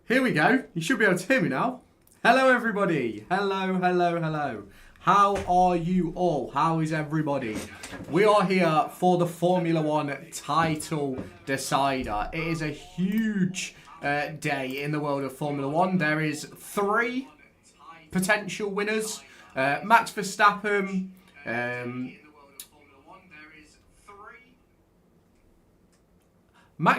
Here we go. You should be able to hear me now. Hello, everybody. Hello. How are you all? How is everybody? We are here for the Formula One title decider. It is a huge day in the world of Formula One. There is 3 potential winners. Max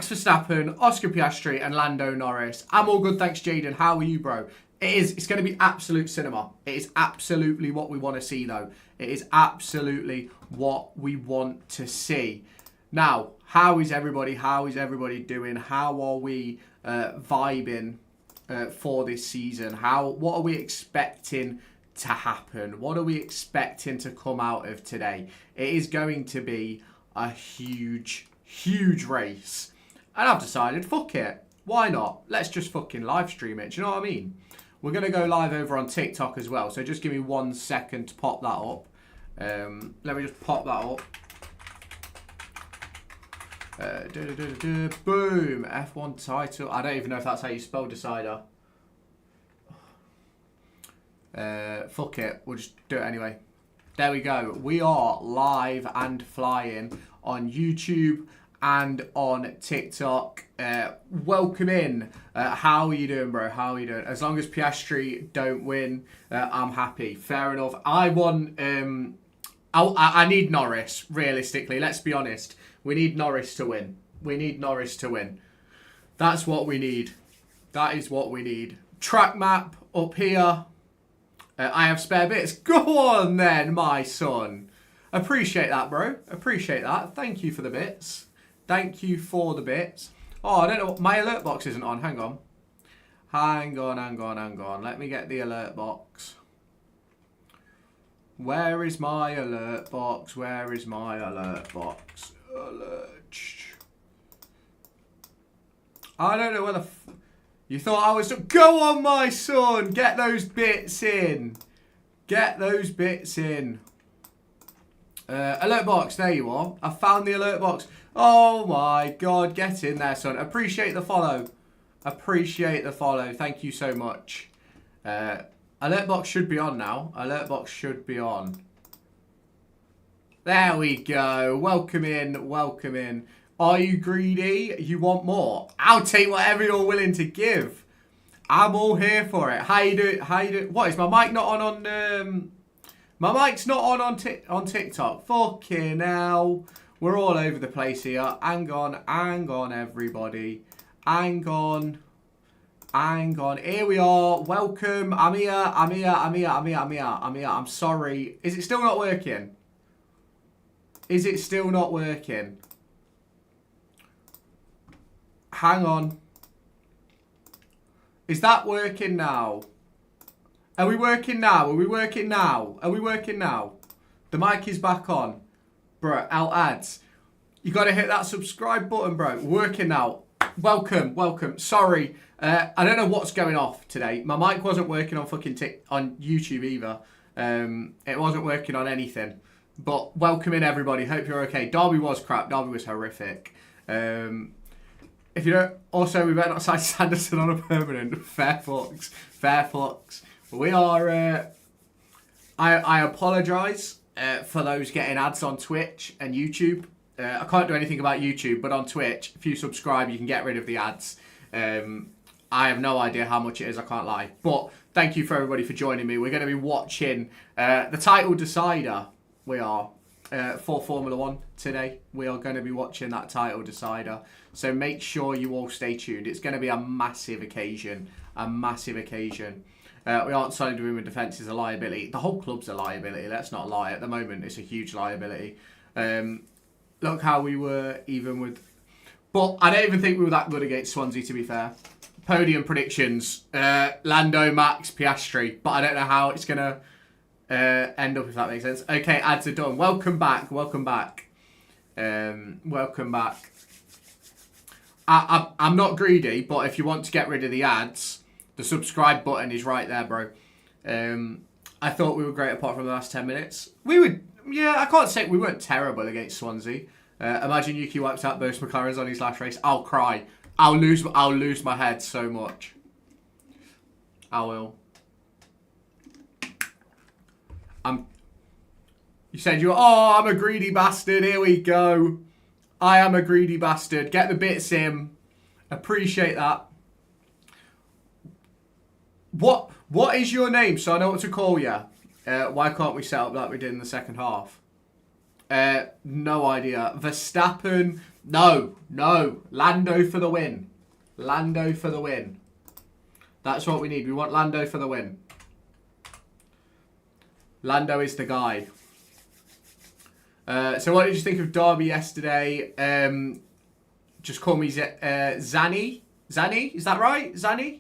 Verstappen, Oscar Piastri, and Lando Norris. I'm all good, thanks, Jaden. How are you, bro? It's going to be absolute cinema. It is absolutely what we want to see, though. It is absolutely what we want to see. Now, how is everybody? How is everybody doing? How are we vibing for this season? What are we expecting to happen? What are we expecting to come out of today? It is going to be a huge race. And I've decided, fuck it. Why not? Let's just fucking live stream it. Do you know what I mean? We're going to go live over on TikTok as well. So just give me 1 second to pop that up. Let me just pop that up. Boom. F1 title. I don't even know if that's how you spell decider. Fuck it. We'll just do it anyway. There we go. We are live and flying on YouTube and on TikTok. Welcome in. How are you doing, bro? How are you doing? As long as Piastri don't win, I'm happy. Fair enough. I want... I need Norris, realistically. Let's be honest. We need Norris to win. We need Norris to win. That's what we need. That is what we need. Track map up here. I have spare bits. Go on then, my son. Appreciate that, bro. Appreciate that. Thank you for the bits. Thank you for the bits. Oh, I don't know. My alert box isn't on. Hang on. Hang on. Let me get the alert box. Where is my alert box? Where is my alert box? Alert. I don't know where the... You thought I was... Go on, my son. Get those bits in. Get those bits in. Alert box. There you are. I found the alert box. Oh, my God. Get in there, son. Appreciate the follow. Appreciate the follow. Thank you so much. Alert box should be on now. Alert box should be on. There we go. Welcome in. Welcome in. Are you greedy? You want more? I'll take whatever you're willing to give. I'm all here for it. How you doing? How you doing? What, is my mic not on my mic's not on TikTok. Fucking hell. We're all over the place here. Hang on, everybody. Hang on. Here we are. Welcome. I'm here. I'm sorry. Is it still not working? Is it still not working? Hang on. Is that working now? Are we working now? The mic is back on. Bro, out ads. You got to hit that subscribe button, bro. Working now. Welcome. Sorry. I don't know what's going off today. My mic wasn't working on on YouTube either. It wasn't working on anything. But welcome in, everybody. Hope you're okay. Derby was crap. Derby was horrific. If you don't... Also, we better not sign Sanderson on a permanent. Fair fucks. We are... I apologise for those getting ads on Twitch and YouTube. I can't do anything about YouTube, but on Twitch, if you subscribe, you can get rid of the ads. I have no idea how much it is, I can't lie. But thank you for everybody for joining me. We're going to be watching the title decider. We are for Formula One today. We are going to be watching that title decider. So make sure you all stay tuned. It's going to be a massive occasion. We aren't signing to win with defence is a liability. The whole club's a liability. Let's not lie. At the moment, it's a huge liability. Look how we were even with... But I don't even think we were that good against Swansea, to be fair. Podium predictions. Lando, Max, Piastri. But I don't know how it's going to end up, if that makes sense. Okay, ads are done. Welcome back. I'm not greedy, but if you want to get rid of the ads, the subscribe button is right there, bro. I thought we were great apart from the last 10 minutes. Yeah, I can't say we weren't terrible against Swansea. Imagine Yuki wipes out both McLarens on his last race. I'll cry. I'll lose my head so much. I will. You said I'm a greedy bastard. Here we go. I am a greedy bastard. Get the bits in. Appreciate that. What is your name so I know what to call you? Why can't we set up like we did in the second half? No idea. Verstappen. No. Lando for the win. Lando for the win. That's what we need. We want Lando for the win. Lando is the guy. So what did you think of Derby yesterday? Just call me Zanny. Zanny? Is that right? Zanny?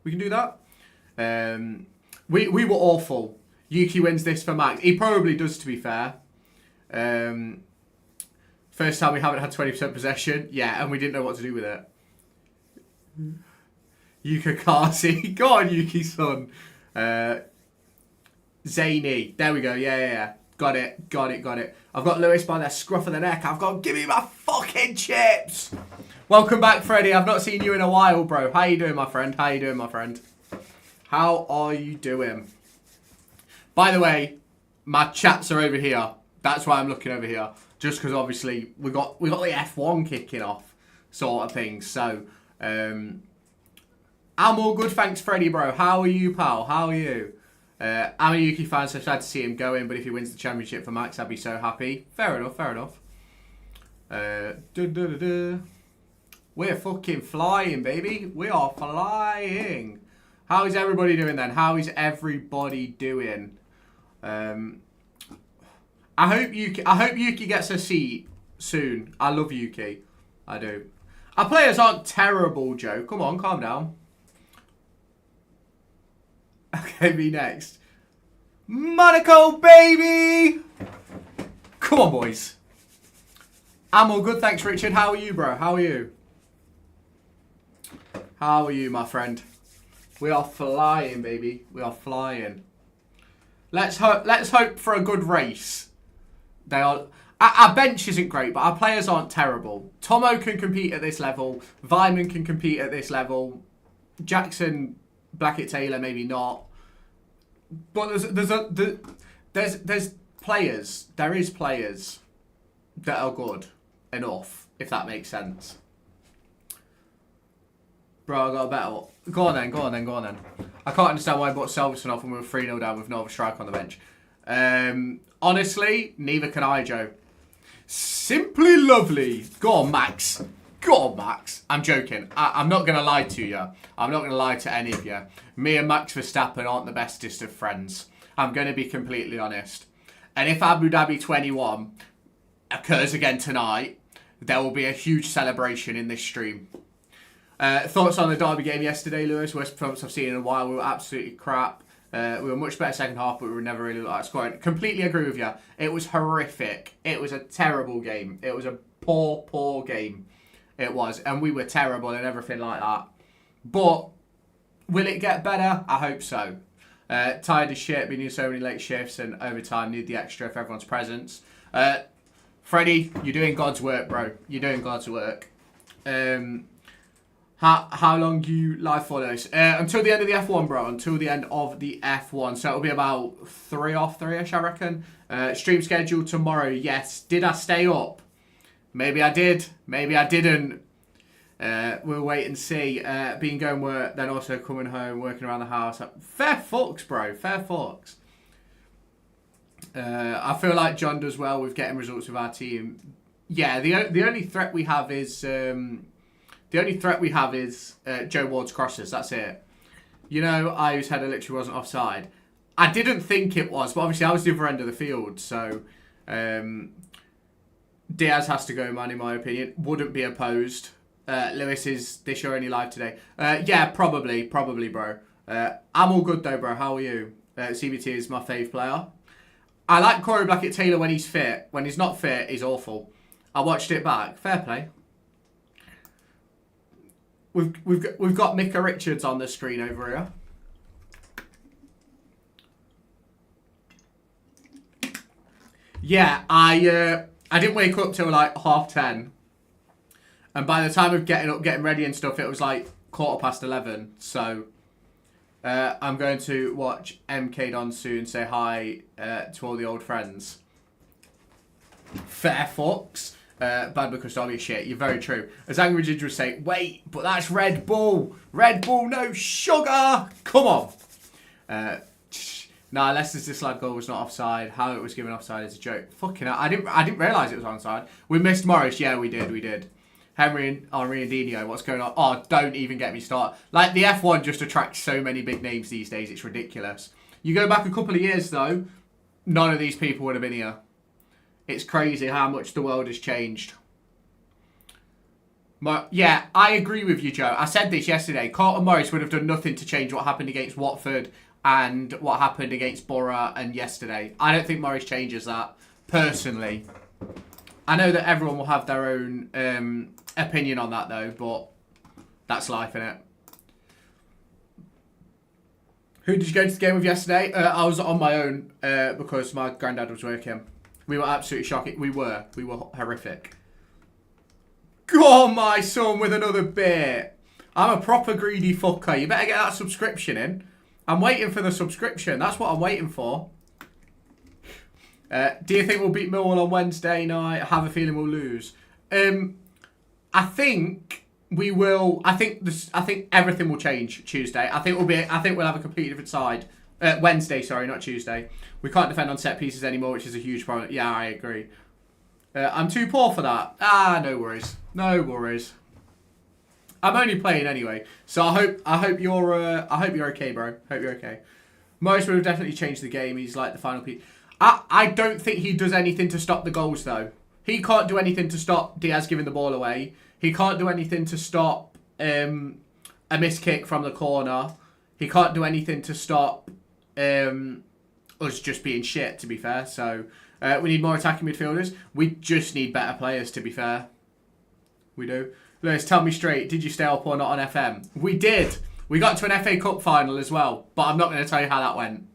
We can do that? We were awful. Yuki wins this for Max. He probably does, to be fair. First time we haven't had 20% possession. Yeah, and we didn't know what to do with it. Yuka Kasi. Go on, Yuki-son. Zany. There we go. Yeah. Got it. I've got Lewis by the scruff of the neck. I've got, give me my fucking chips. Welcome back, Freddie. I've not seen you in a while, bro. How you doing, my friend? How you doing? By the way, my chats are over here. That's why I'm looking over here. Just because obviously we got the F1 kicking off, sort of thing. So I'm all good, thanks, Freddie, bro. How are you, pal? How are you? I'm a Yuki fan, so sad to see him going. But if he wins the championship for Max, I'd be so happy. Fair enough. We're fucking flying, baby. We are flying. How is everybody doing then? I hope Yuki gets a seat soon. I love Yuki. I do. Our players aren't terrible, Joe. Come on, calm down. Okay, me next. Monaco, baby! Come on, boys. I'm all good, thanks, Richard. How are you, bro? How are you, my friend? We are flying, baby. We are flying. Let's hope for a good race. Our bench isn't great, but our players aren't terrible. Tomo can compete at this level. Vyman can compete at this level. Jackson, Blackett, Taylor, maybe not. But there's players. There is players that are good enough, if that makes sense. Bro, I got a better. Go on then. I can't understand why I bought Silverstone off when we were 3-0 down with no other strike on the bench. Honestly, neither can I, Joe. Simply lovely. Go on, Max. I'm joking. I'm not going to lie to you. I'm not going to lie to any of you. Me and Max Verstappen aren't the bestest of friends. I'm going to be completely honest. And if Abu Dhabi 21 occurs again tonight, there will be a huge celebration in this stream. Thoughts on the Derby game yesterday, Lewis? Worst performance I've seen in a while. We were absolutely crap. We were much better second half, but we were never really like scoring. Completely agree with you. It was horrific. It was a terrible game. It was a poor game. It was. And we were terrible and everything like that. But will it get better? I hope so. Tired as shit, been doing so many late shifts and overtime. Need the extra for everyone's presence. Freddie, you're doing God's work, bro. You're doing God's work. How long do you live for those? Until the end of the F1, bro. Until the end of the F1. So it'll be about 3-ish, I reckon. Stream schedule tomorrow. Yes. Did I stay up? Maybe I did. Maybe I didn't. We'll wait and see. Been going work, then also coming home, working around the house. Fair fucks, bro. Fair fucks. I feel like John does well with getting results with our team. Yeah, the only threat we have is... Joe Ward's crosses. That's it. You know, Io's header literally wasn't offside. I didn't think it was, but obviously I was the other end of the field. So Diaz has to go, man, in my opinion. Wouldn't be opposed. Lewis, is this your only live today? Yeah, probably, bro. I'm all good, though, bro. How are you? CBT is my fave player. I like Corey Blackett-Taylor when he's fit. When he's not fit, he's awful. I watched it back. Fair play. We've got Micah Richards on the screen over here. Yeah, I didn't wake up till like 10:30, and by the time of getting up, getting ready and stuff, it was like 11:15. So I'm going to watch MK Don soon. Say hi to all the old friends. Fair fucks. Bad because Derby is shit. You're very true. As Angry Ginger would say, wait, but that's Red Bull. Red Bull, no sugar. Come on. Nah, Leicester's disallowed goal was not offside. How it was given offside is a joke. Fucking hell. I didn't realise it was onside. We missed Morris. Yeah, we did. Henry and Dino, what's going on? Oh, don't even get me started. Like, the F1 just attracts so many big names these days. It's ridiculous. You go back a couple of years, though, none of these people would have been here. It's crazy how much the world has changed. Yeah, I agree with you, Joe. I said this yesterday. Carlton Morris would have done nothing to change what happened against Watford and what happened against Borough and yesterday. I don't think Morris changes that, personally. I know that everyone will have their own opinion on that, though, but that's life, innit? Who did you go to the game with yesterday? I was on my own because my granddad was working. We were absolutely shocking. We were horrific. Go on, my son, with another beer. I'm a proper greedy fucker. You better get that subscription in. I'm waiting for the subscription. That's what I'm waiting for. Do you think we'll beat Millwall on Wednesday night? I have a feeling we'll lose. I think we will. I think everything will change Tuesday. I think we'll have a completely different side. Wednesday, sorry, not Tuesday. We can't defend on set pieces anymore, which is a huge problem. Yeah, I agree. I'm too poor for that. No worries. No worries. I'm only playing anyway, so I hope you're okay, bro. Hope you're okay. Morris would have definitely changed the game. He's like the final piece. I don't think he does anything to stop the goals, though. He can't do anything to stop Diaz giving the ball away. He can't do anything to stop a missed kick from the corner. He can't do anything to stop us just being shit, to be fair. So we need more attacking midfielders. We just need better players, to be fair. We do. Lewis, tell me straight, did you stay up or not on FM? We did. We got to an FA Cup final as well, but I'm not going to tell you how that went.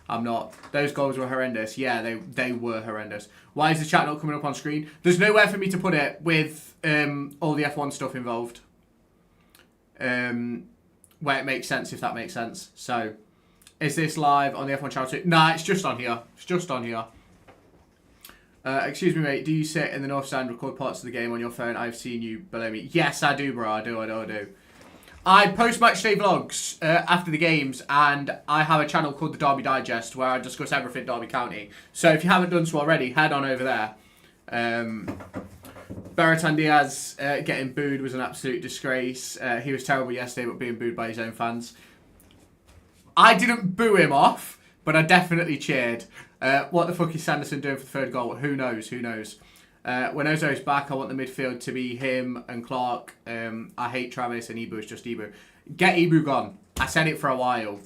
I'm not. Those goals were horrendous. Yeah, they were horrendous. Why is the chat not coming up on screen? There's nowhere for me to put it with all the F1 stuff involved. Where it makes sense, if that makes sense. So, is this live on the F1 channel too? Nah, it's just on here. It's just on here. Excuse me, mate. Do you sit in the north stand, record parts of the game on your phone? I've seen you below me. Yes, I do, bro. I do. I post match day vlogs after the games, and I have a channel called the Derby Digest where I discuss everything Derby County. So if you haven't done so already, head on over there. Bertrand Diaz getting booed was an absolute disgrace. He was terrible yesterday, but being booed by his own fans. I didn't boo him off, but I definitely cheered. What the fuck is Sanderson doing for the third goal? Who knows? When Ozo's back, I want the midfield to be him and Clark. I hate Travis, and Ibu is just Ibu. Get Ibu gone. I said it for a while.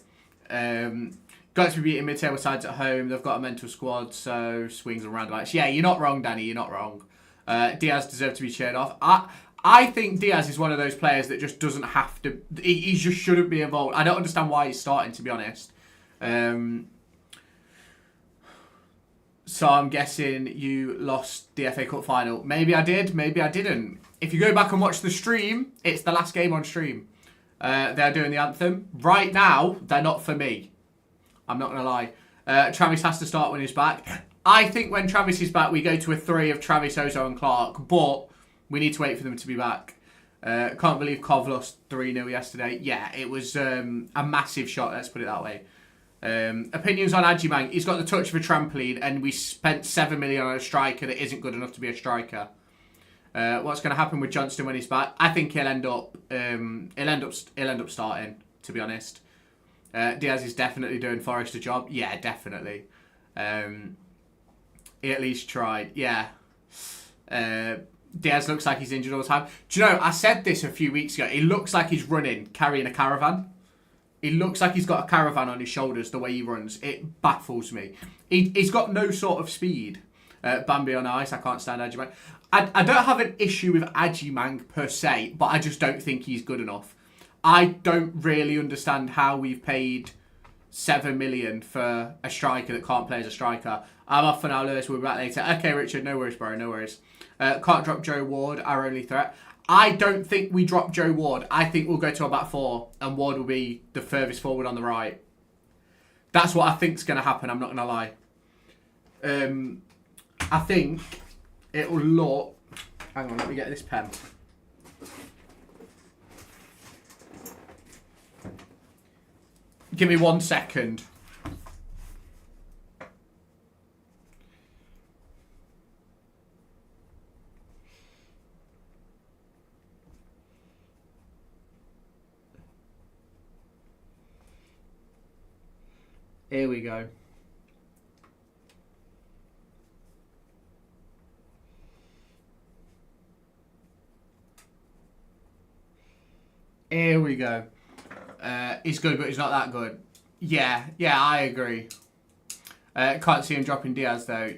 Got to be beating mid-table sides at home. They've got a mental squad, so swings and roundabouts. Yeah, you're not wrong, Danny. You're not wrong. Diaz deserved to be cheered off. I think Diaz is one of those players that just doesn't have to... He just shouldn't be involved. I don't understand why he's starting, to be honest. So I'm guessing you lost the FA Cup final. Maybe I did, maybe I didn't. If you go back and watch the stream, it's the last game on stream. They're doing the anthem. Right now, they're not for me. I'm not going to lie. Travis has to start when he's back. I think when Travis is back, we go to a 3 of Travis, Ozo and Clark. But we need to wait for them to be back. Can't believe Cov lost 3-0 yesterday. Yeah, it was a massive shot, let's put it that way. Opinions on Adjimang. He's got the touch of a trampoline, and we spent 7 million on a striker that isn't good enough to be a striker. What's going to happen with Johnston when he's back? I think he'll end up starting, to be honest. Diaz is definitely doing Forrest a job. Yeah, definitely. He at least tried. Yeah. Diaz looks like he's injured all the time. Do you know, I said this a few weeks ago. He looks like he's running, carrying a caravan. He looks like he's got a caravan on his shoulders, the way he runs. It baffles me. He's got no sort of speed. Bambi on ice, I can't stand Adjimang. I don't have an issue with Adjimang per se, but I just don't think he's good enough. I don't really understand how we've paid 7 million for a striker that can't play as a striker. I'm off for now, Lewis. We'll be back later. Okay, Richard, no worries, bro, no worries. Can't drop Joe Ward, our only threat. I don't think we drop Joe Ward. I think we'll go to our back four and Ward will be the furthest forward on the right. That's what I think's going to happen, I'm not going to lie. I think it will look... Hang on, let me get this pen. Give me 1 second. Here we go. Here we go. He's good, but he's not that good. Yeah, I agree. Can't see him dropping Diaz, though.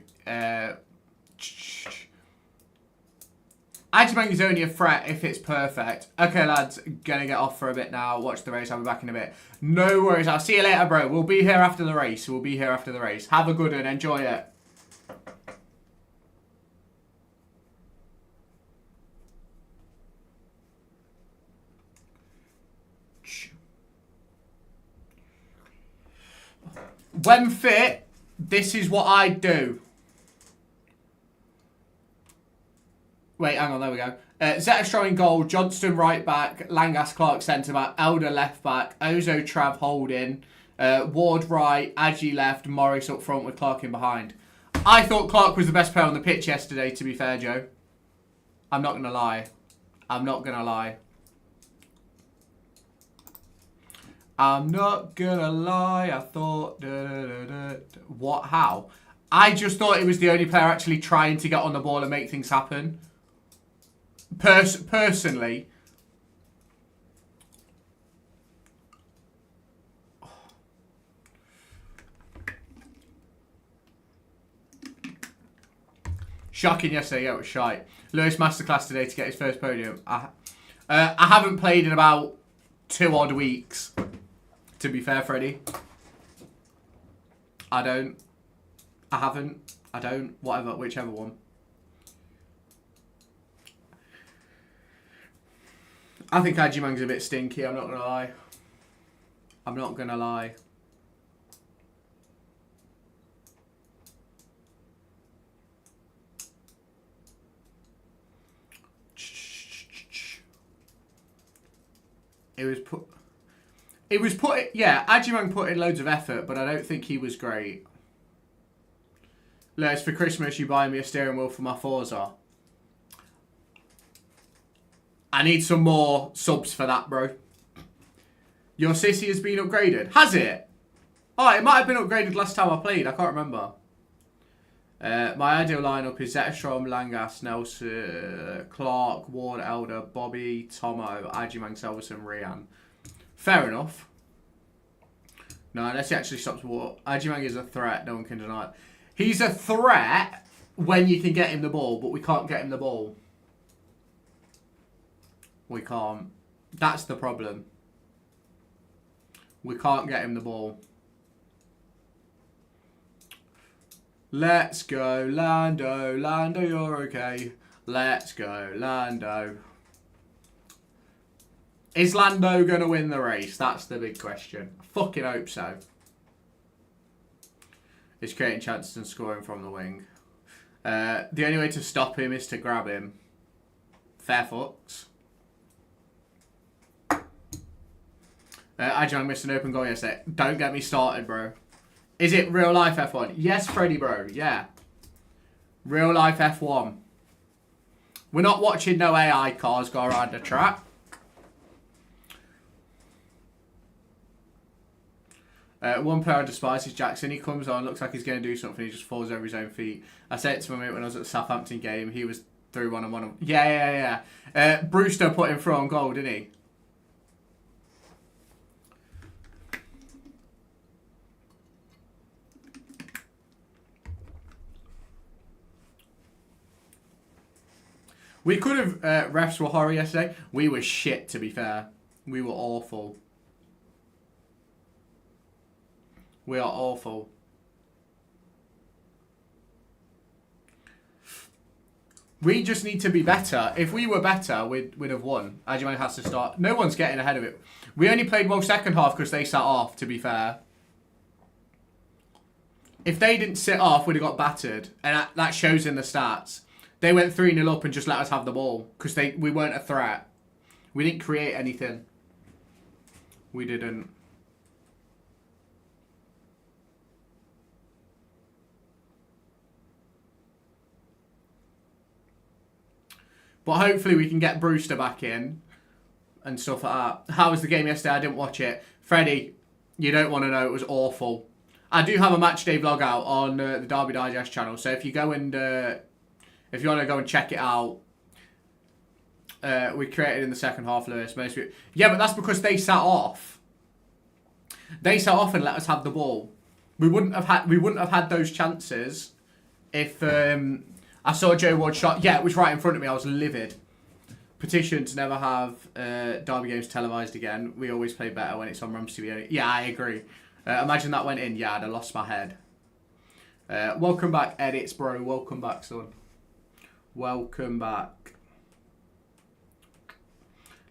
Ajimang is only a threat if it's perfect. Okay, lads, gonna get off for a bit now. Watch the race. I'll be back in a bit. No worries. I'll see you later, bro. We'll be here after the race. Have a good one. Enjoy it. When fit, this is what I do. Wait, hang on, there we go. Zetterstrom in goal, Johnston right back, Langas Clark centre back, Elder left back, Ozo Trav holding, Ward right, Agi left, Morris up front with Clark in behind. I thought Clark was the best player on the pitch yesterday, to be fair, Joe. I'm not going to lie. I'm not going to lie, I thought... What? How? I just thought it was the only player actually trying to get on the ball and make things happen. Personally... Shocking yesterday, yeah, it was shite. Lewis masterclass today to get his first podium. I haven't played in about 2 odd weeks. To be fair, Freddie. I don't. Whatever, whichever one. I think Ajimang's a bit stinky, I'm not going to lie. Yeah, Ajimang put in loads of effort, but I don't think he was great. Les, for Christmas you buy me a steering wheel for my Forza. I need some more subs for that, bro. Your sissy has been upgraded. Has it? Oh, it might have been upgraded last time I played. I can't remember. My ideal lineup is Zetterstrom, Langas, Nelson, Clark, Ward, Elder, Bobby, Tomo, Ajimang, Selverson, Rian. Fair enough. No, unless he actually stops Ward. Ajimang is a threat. No one can deny it. He's a threat when you can get him the ball, but we can't get him the ball. We can't. That's the problem. We can't get him the ball. Let's go, Lando. Lando, you're okay. Let's go, Lando. Is Lando going to win the race? That's the big question. I fucking hope so. He's creating chances and scoring from the wing. The only way to stop him is to grab him. Fair fucks. Ajang missed an open goal yesterday. Don't get me started, bro. Is it real life F1? Yes, Freddie, bro. Yeah. Real life F1. We're not watching no AI cars go around the track. One player I despise is Jackson. He comes on, looks like he's going to do something. He just falls over his own feet. I said it to my mate when I was at the Southampton game. He was through one on one. Yeah. Brewster put him through on goal, didn't he? We could have... refs were horror yesterday. We were shit, to be fair. We were awful. We are awful. We just need to be better. If we were better, we'd have won. Adjumang has to start. No one's getting ahead of it. We only played well second half because they sat off, to be fair. If they didn't sit off, we'd have got battered. And that shows in the stats. They went 3-0 up and just let us have the ball. Because we weren't a threat. We didn't create anything. We didn't. But hopefully we can get Brewster back in. And stuff like that. How was the game yesterday? I didn't watch it. Freddie, you don't want to know. It was awful. I do have a match day vlog out on the Derby Digest channel. So if you go and if you want to go and check it out, we created in the second half, Lewis. Yeah, but that's because they sat off. They sat off and let us have the ball. We wouldn't have had those chances if I saw Joe Ward shot. Yeah, it was right in front of me. I was livid. Petition to never have Derby games televised again. We always play better when it's on Rams TV. Yeah, I agree. Imagine that went in. Yeah, I'd have lost my head. Welcome back, Edits, bro. Welcome back, son. Welcome back.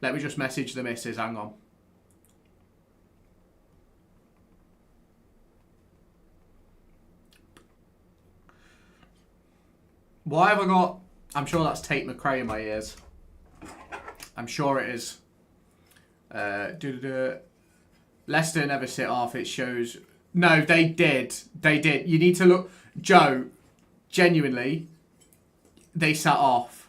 Let me just message the missus. Hang on. Why have I got... I'm sure that's Tate McRae in my ears. I'm sure it is. Leicester never sit off. It shows... No, they did. They did. You need to look... Joe, genuinely, they sat off.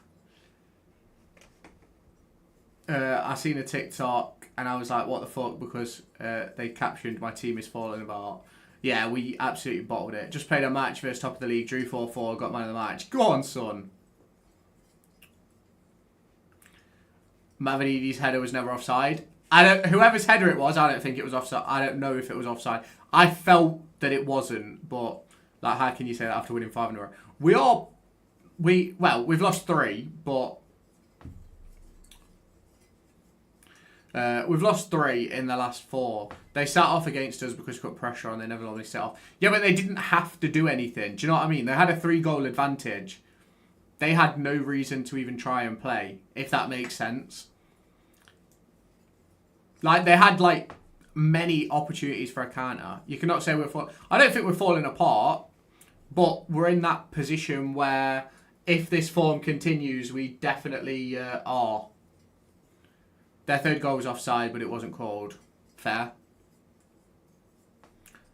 I seen a TikTok and I was like, what the fuck? Because they captioned my team is falling apart. Yeah, we absolutely bottled it. Just played a match versus top of the league. Drew 4-4. Got man of the match. Go on, son. Mavinides' header was never offside. Whoever's header it was, I don't think it was offside. I don't know if it was offside. I felt that it wasn't, but like, how can you say that after winning 5 in a row? We've lost 3, but we've lost 3 in the last 4. They sat off against us because we put pressure on. They never normally set off. Yeah, but they didn't have to do anything. Do you know what I mean? They had a 3-goal advantage. They had no reason to even try and play, if that makes sense. Like, they had, like, many opportunities for a counter. You cannot say I don't think we're falling apart, but we're in that position where if this form continues, we definitely are. Their 3rd goal was offside, but it wasn't called. Fair.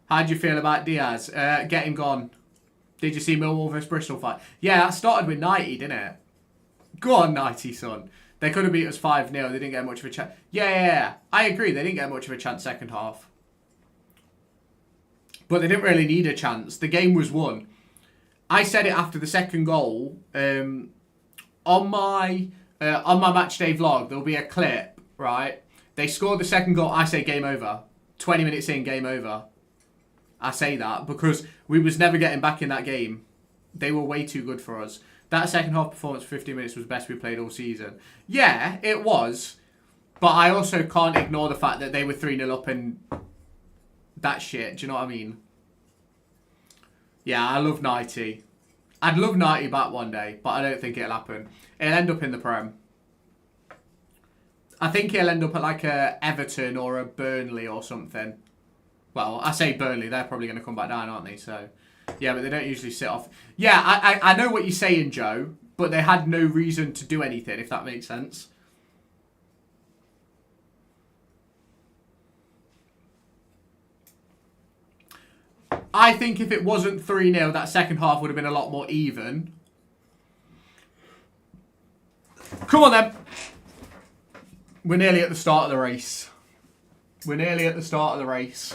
How do you feel about Diaz? Get him gone. Did you see Millwall vs Bristol fight? Yeah, that started with 90, didn't it? Go on, 90, son. They could have beat us 5-0. They didn't get much of a chance. Yeah. I agree. They didn't get much of a chance second half. But they didn't really need a chance. The game was won. I said it after the second goal. On my match day vlog, there'll be a clip, right? They scored the second goal. I say game over. 20 minutes in, game over. I say that because we was never getting back in that game. They were way too good for us. That second half performance for 15 minutes was the best we played all season. Yeah, it was. But I also can't ignore the fact that they were 3-0 up and that shit. Do you know what I mean? Yeah, I love 90. I'd love 90 back one day, but I don't think it'll happen. It'll end up in the Prem. I think he'll end up at like a Everton or a Burnley or something. Well, I say Burnley. They're probably going to come back down, aren't they? So, yeah, but they don't usually sit off. Yeah, I know what you're saying, Joe, but they had no reason to do anything, if that makes sense. I think if it wasn't 3-0, that second half would have been a lot more even. Come on, then. We're nearly at the start of the race. We're nearly at the start of the race.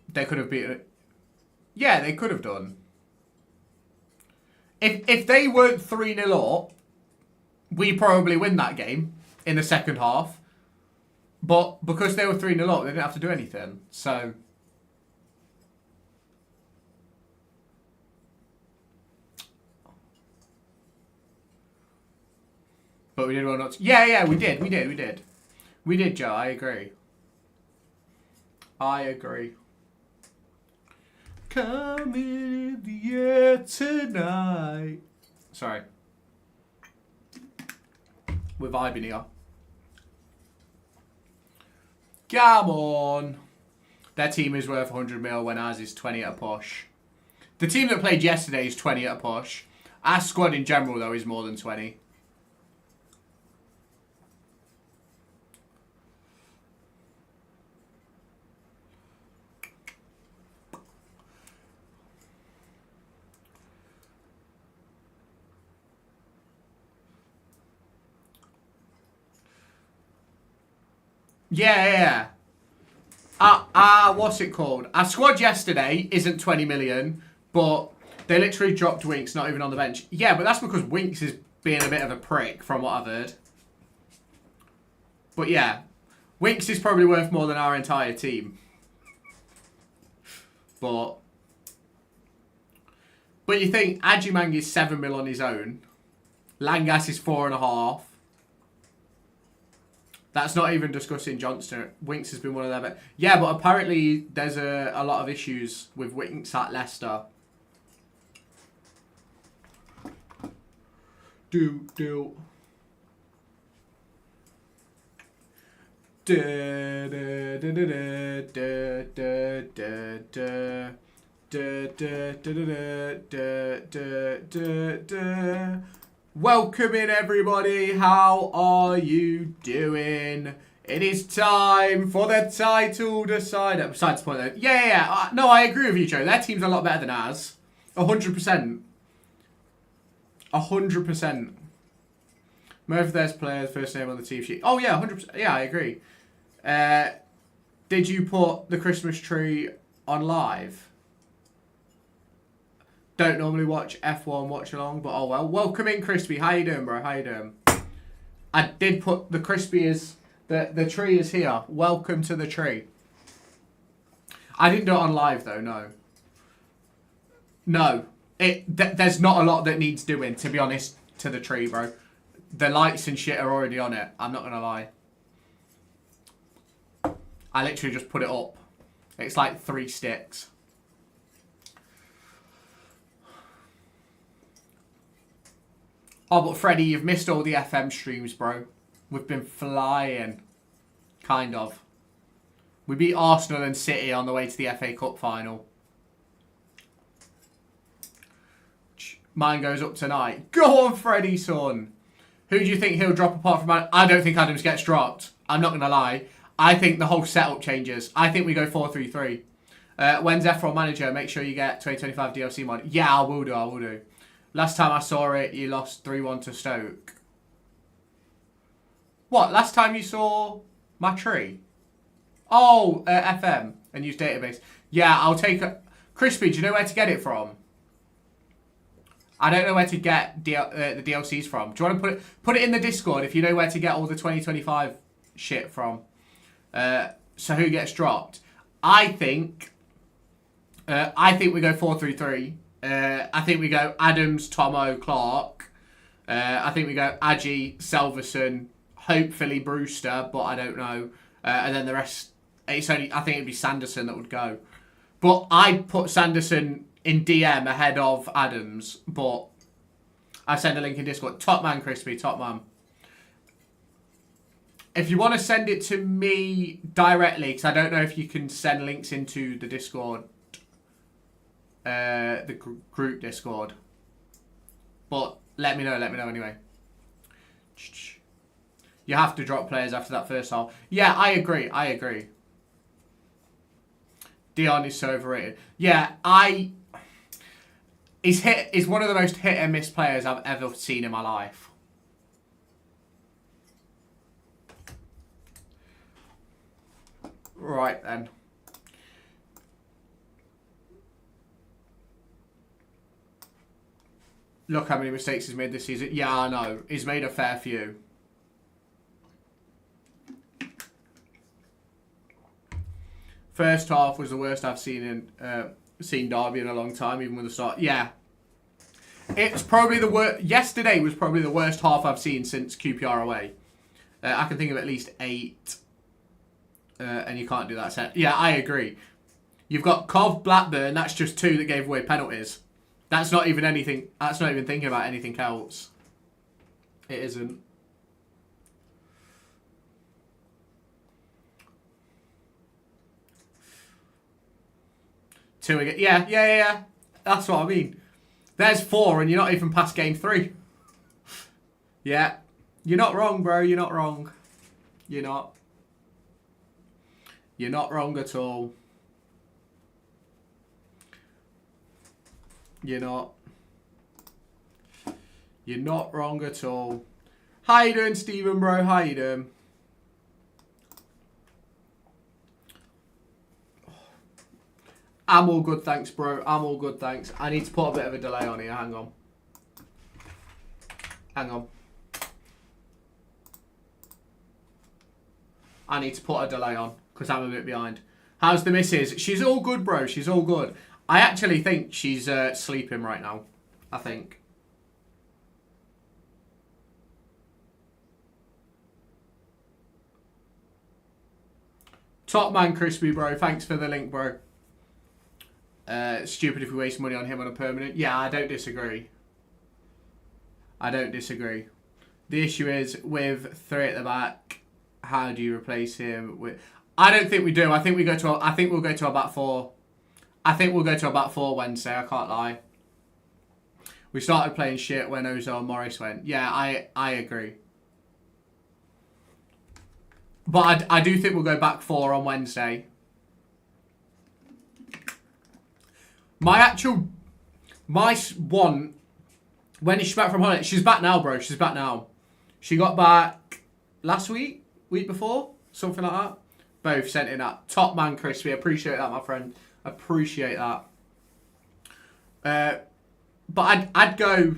They could have beaten it. Yeah, they could have done. If they weren't 3-0 up, we probably win that game in the second half. But because they were 3-0 up, they didn't have to do anything. So... But we did well not to... Yeah, we did. We did, Joe. I agree. I agree. Come in the air tonight. Sorry. We're vibing here. Come on. Their team is worth 100 mil when ours is 20 at a push. The team that played yesterday is 20 at a push. Our squad in general, though, is more than 20. Yeah. What's it called? Our squad yesterday isn't 20 million, but they literally dropped Winks, not even on the bench. Yeah, but that's because Winks is being a bit of a prick, from what I've heard. But yeah, Winks is probably worth more than our entire team. But you think Ajimang is 7 mil on his own. Langas is 4.5. That's not even discussing Johnston. Winks has been one of them. Yeah, but apparently there's a lot of issues with Winks at Leicester. Do. Welcome in, everybody. How are you doing? It is time for the title decider. Besides the point, though. Yeah. No, I agree with you, Joe. Their team's a lot better than ours. 100%. 100%. Most of their players' first name on the team sheet. Oh, yeah, 100%. Yeah, I agree. Did you put the Christmas tree on live? Don't normally watch F1 watch along, but oh well. Welcome in, Crispy. How you doing, bro? How you doing? I did put the Crispy is... The tree is here. Welcome to the tree. I didn't do it on live, though, no. No. There's not a lot that needs doing, to be honest, to the tree, bro. The lights and shit are already on it. I'm not going to lie. I literally just put it up. It's like 3 sticks. Oh, but Freddie, you've missed all the FM streams, bro. We've been flying. Kind of. We beat Arsenal and City on the way to the FA Cup final. Mine goes up tonight. Go on, Freddie, son. Who do you think he'll drop apart from... I don't think Adams gets dropped. I'm not going to lie. I think the whole setup changes. I think we go 4-3-3. When's F1 manager? Make sure you get 2025 DLC mod. Yeah, I will do. Last time I saw it, you lost 3-1 to Stoke. What? Last time you saw my tree? Oh, FM and use database. Yeah, I'll take a... Crispy, do you know where to get it from? I don't know where to get the DLCs from. Do you want to put it in the Discord if you know where to get all the 2025 shit from? So who gets dropped? I think we go 4-3-3. I think we go Adams, Tomo, Clark. I think we go Aji, Selverson, hopefully Brewster, but I don't know. And then the rest, I think it'd be Sanderson that would go. But I'd put Sanderson in DM ahead of Adams, but I send a link in Discord. Top man, Crispy, top man. If you want to send it to me directly, because I don't know if you can send links into the Discord. The group Discord. But let me know anyway. You have to drop players after that first half. Yeah, I agree. Dion is so overrated. Yeah, he's one of the most hit and miss players I've ever seen in my life. Right then. Look how many mistakes he's made this season. Yeah, I know. He's made a fair few. First half was the worst I've seen Derby in a long time, even with the start. Yeah. It's probably the worst. Yesterday was probably the worst half I've seen since QPR away. I can think of at least 8. And you can't do that set. Yeah, I agree. You've got Cov, Blackburn. That's just 2 that gave away penalties. That's not even anything. That's not even thinking about anything else. It isn't. Two again. Yeah. That's what I mean. There's 4 and you're not even past game 3. Yeah. You're not wrong, bro. You're not wrong. You're not. You're not wrong at all. You're not. You're not wrong at all. How you doing, Stephen, bro? How you doing? I'm all good, thanks, bro. I'm all good, thanks. I need to put a bit of a delay on here. Hang on. Hang on. I need to put a delay on because I'm a bit behind. How's the missus? She's all good, bro. She's all good. I actually think she's sleeping right now. I think. Top man, Crispy, bro. Thanks for the link, bro. Stupid if we waste money on him on a permanent. Yeah, I don't disagree. I don't disagree. The issue is with 3 at the back. How do you replace him with? I don't think we do. I think we go to. I think we'll go to about 4. I think we'll go to about 4 Wednesday. I can't lie. We started playing shit when Ozil and Morris went. Yeah, I agree. But I do think we'll go back 4 on Wednesday. My one, when is she back from holiday? She's back now, bro. She's back now. She got back last week, week before, something like that. Both sent in that. Top man, Crispy. Appreciate that, my friend. Appreciate that. But I'd go.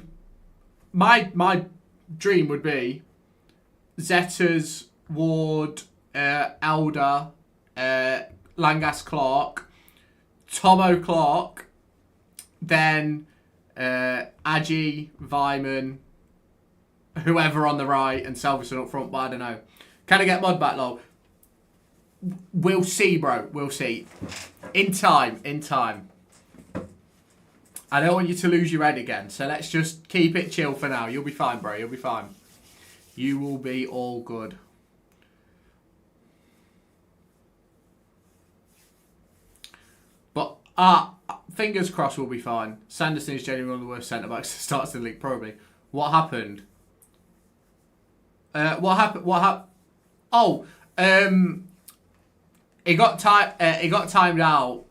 My dream would be Zetas, Ward, Elder, Langas Clark, Tomo Clark, then Agi, Vyman, whoever on the right, and Salvison up front, but I don't know. Can I get Mod back, lol? We'll see, bro. We'll see. In time. In time. I don't want you to lose your head again, so let's just keep it chill for now. You'll be fine, bro. You'll be fine. You will be all good. But, fingers crossed we'll be fine. Sanderson is genuinely one of the worst centre-backs that starts the league, probably. What happened? What happened? Oh, he got timed out.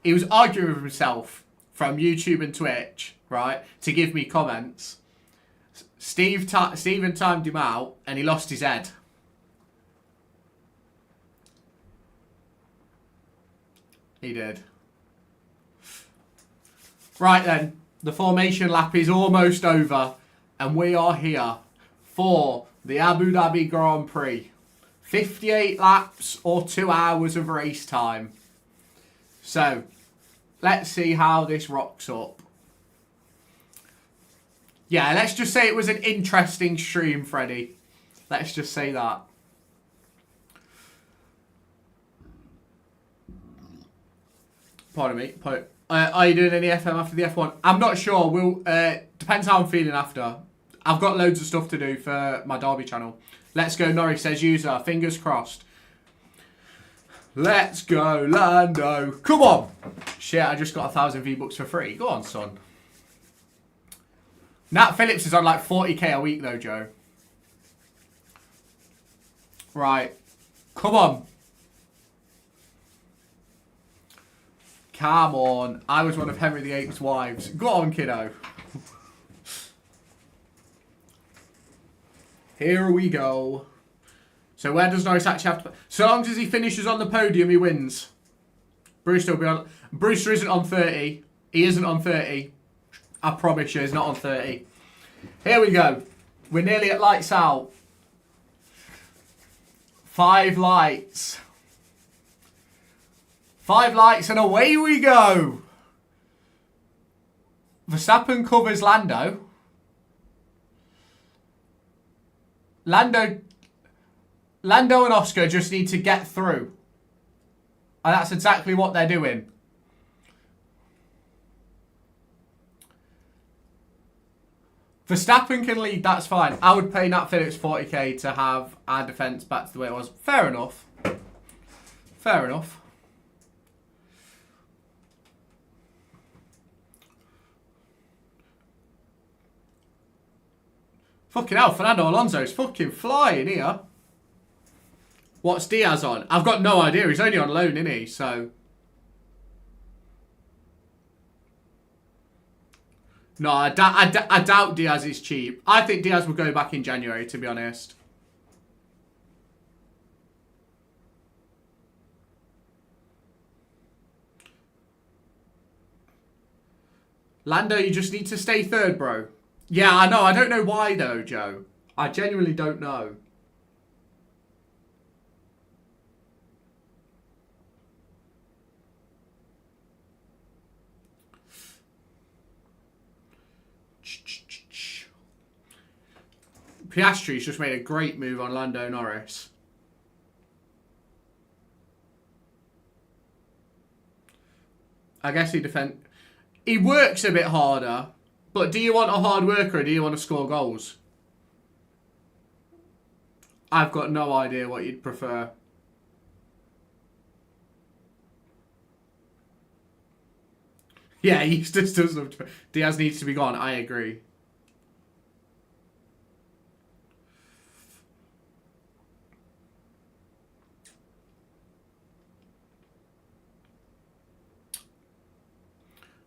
He was arguing with himself from YouTube and Twitch, right, to give me comments. Steven timed him out, and he lost his head. He did. Right then, the formation lap is almost over, and we are here for the Abu Dhabi Grand Prix. 58 laps or 2 hours of race time. So, let's see how this rocks up. Yeah, let's just say it was an interesting stream, Freddie. Let's just say that. Pardon me. Are you doing any FM after the F1? I'm not sure. We'll depends how I'm feeling after. I've got loads of stuff to do for my Derby channel. Let's go, Norris says user. Fingers crossed. Let's go, Lando. Come on. Shit, I just got 1,000 V-Bucks for free. Go on, son. Nat Phillips is on like 40k a week though, Joe. Right. Come on. Come on. I was one of Henry VIII's wives. Go on, kiddo. Here we go. So where does Norris actually have to... So long as he finishes on the podium, he wins. Brewster will be on... Brewster isn't on 30. He isn't on 30. I promise you, he's not on 30. Here we go. We're nearly at lights out. 5 lights. 5 lights and away we go. Verstappen covers Lando. Lando and Oscar just need to get through. And that's exactly what they're doing. Verstappen can lead, that's fine. I would pay Nat Phillips 40k to have our defence back to the way it was. Fair enough. Fair enough. Fucking hell, Fernando Alonso's fucking flying here. What's Diaz on? I've got no idea. He's only on loan, isn't he? So... No, I doubt Diaz is cheap. I think Diaz will go back in January, to be honest. Lando, you just need to stay third, bro. Yeah, I know. I don't know why, though, Joe. I genuinely don't know. Piastri's just made a great move on Lando Norris. I guess he works a bit harder, but do you want a hard worker or do you want to score goals? I've got no idea what you'd prefer. Yeah, Eustace does. Diaz needs to be gone. I agree.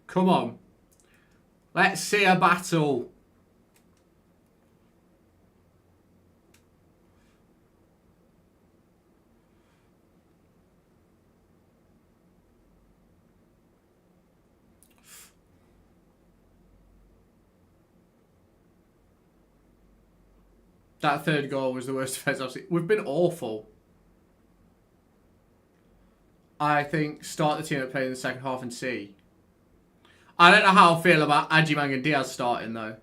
Come on. Let's see a battle. That third goal was the worst defence I've seen. We've been awful. I think start the team that played in the second half and see. I don't know how I feel about Adjimang and Diaz starting, though.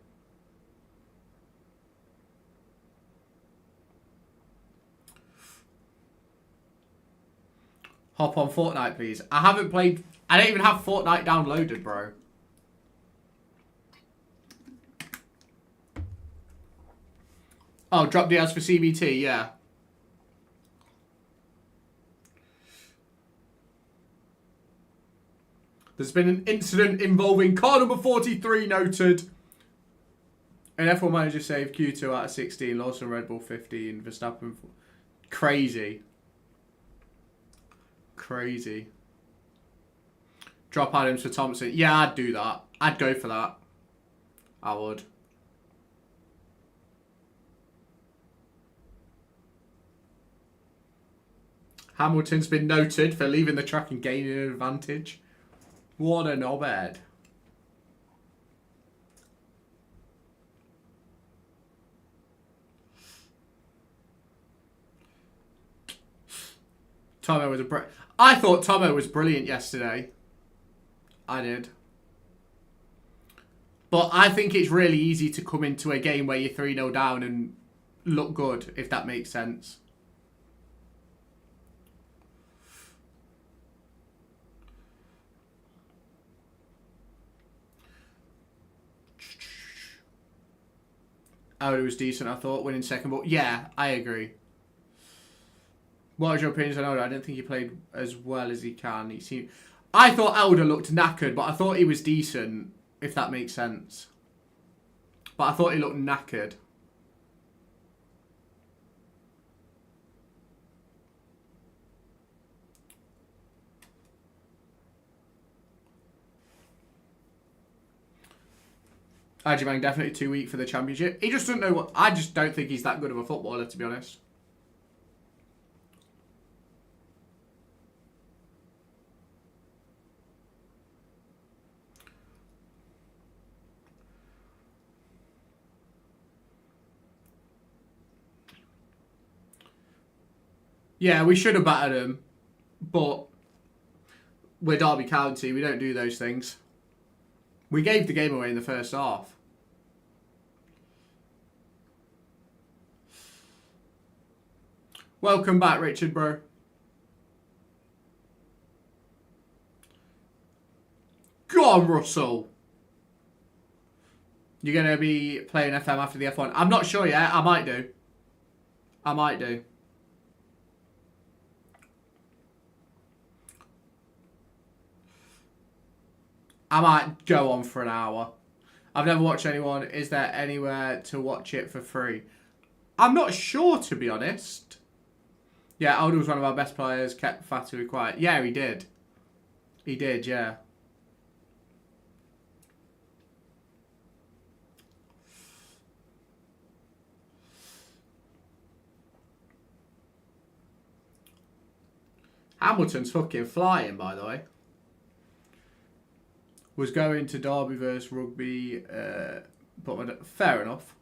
Hop on Fortnite, please. I haven't played... I don't even have Fortnite downloaded, bro. Oh, drop Diaz for CBT, yeah. There's been an incident involving car number 43 noted. An F1 manager saved Q2 out of 16. Lawson Red Bull 15. Verstappen. Crazy. Crazy. Drop Adams for Thompson. Yeah, I'd do that. I'd go for that. I would. Hamilton's been noted for leaving the track and gaining an advantage. What a knobhead. Tomo was I thought Tomo was brilliant yesterday. I did. But I think it's really easy to come into a game where you're 3-0 down and look good, if that makes sense. Oh, it was decent, I thought, winning second ball. Yeah, I agree. What was your opinions on Elder? I didn't think he played as well as he can. I thought Elder looked knackered, but I thought he was decent, if that makes sense. But I thought he looked knackered. Adjimang definitely too weak for the championship. He just doesn't know what... I just don't think he's that good of a footballer, to be honest. Yeah, we should have battered him, but we're Derby County. We don't do those things. We gave the game away in the first half. Welcome back, Richard, bro. Go on, Russell. You're going to be playing FM after the F1? I'm not sure yet. I might do. I might do. I might go on for an hour. I've never watched anyone. Is there anywhere to watch it for free? I'm not sure, to be honest. Yeah, Aldo was one of our best players. Kept Fatu quiet. Yeah, he did. He did, yeah. Hamilton's fucking flying, by the way. Was going to Derby versus Rugby, but fair enough.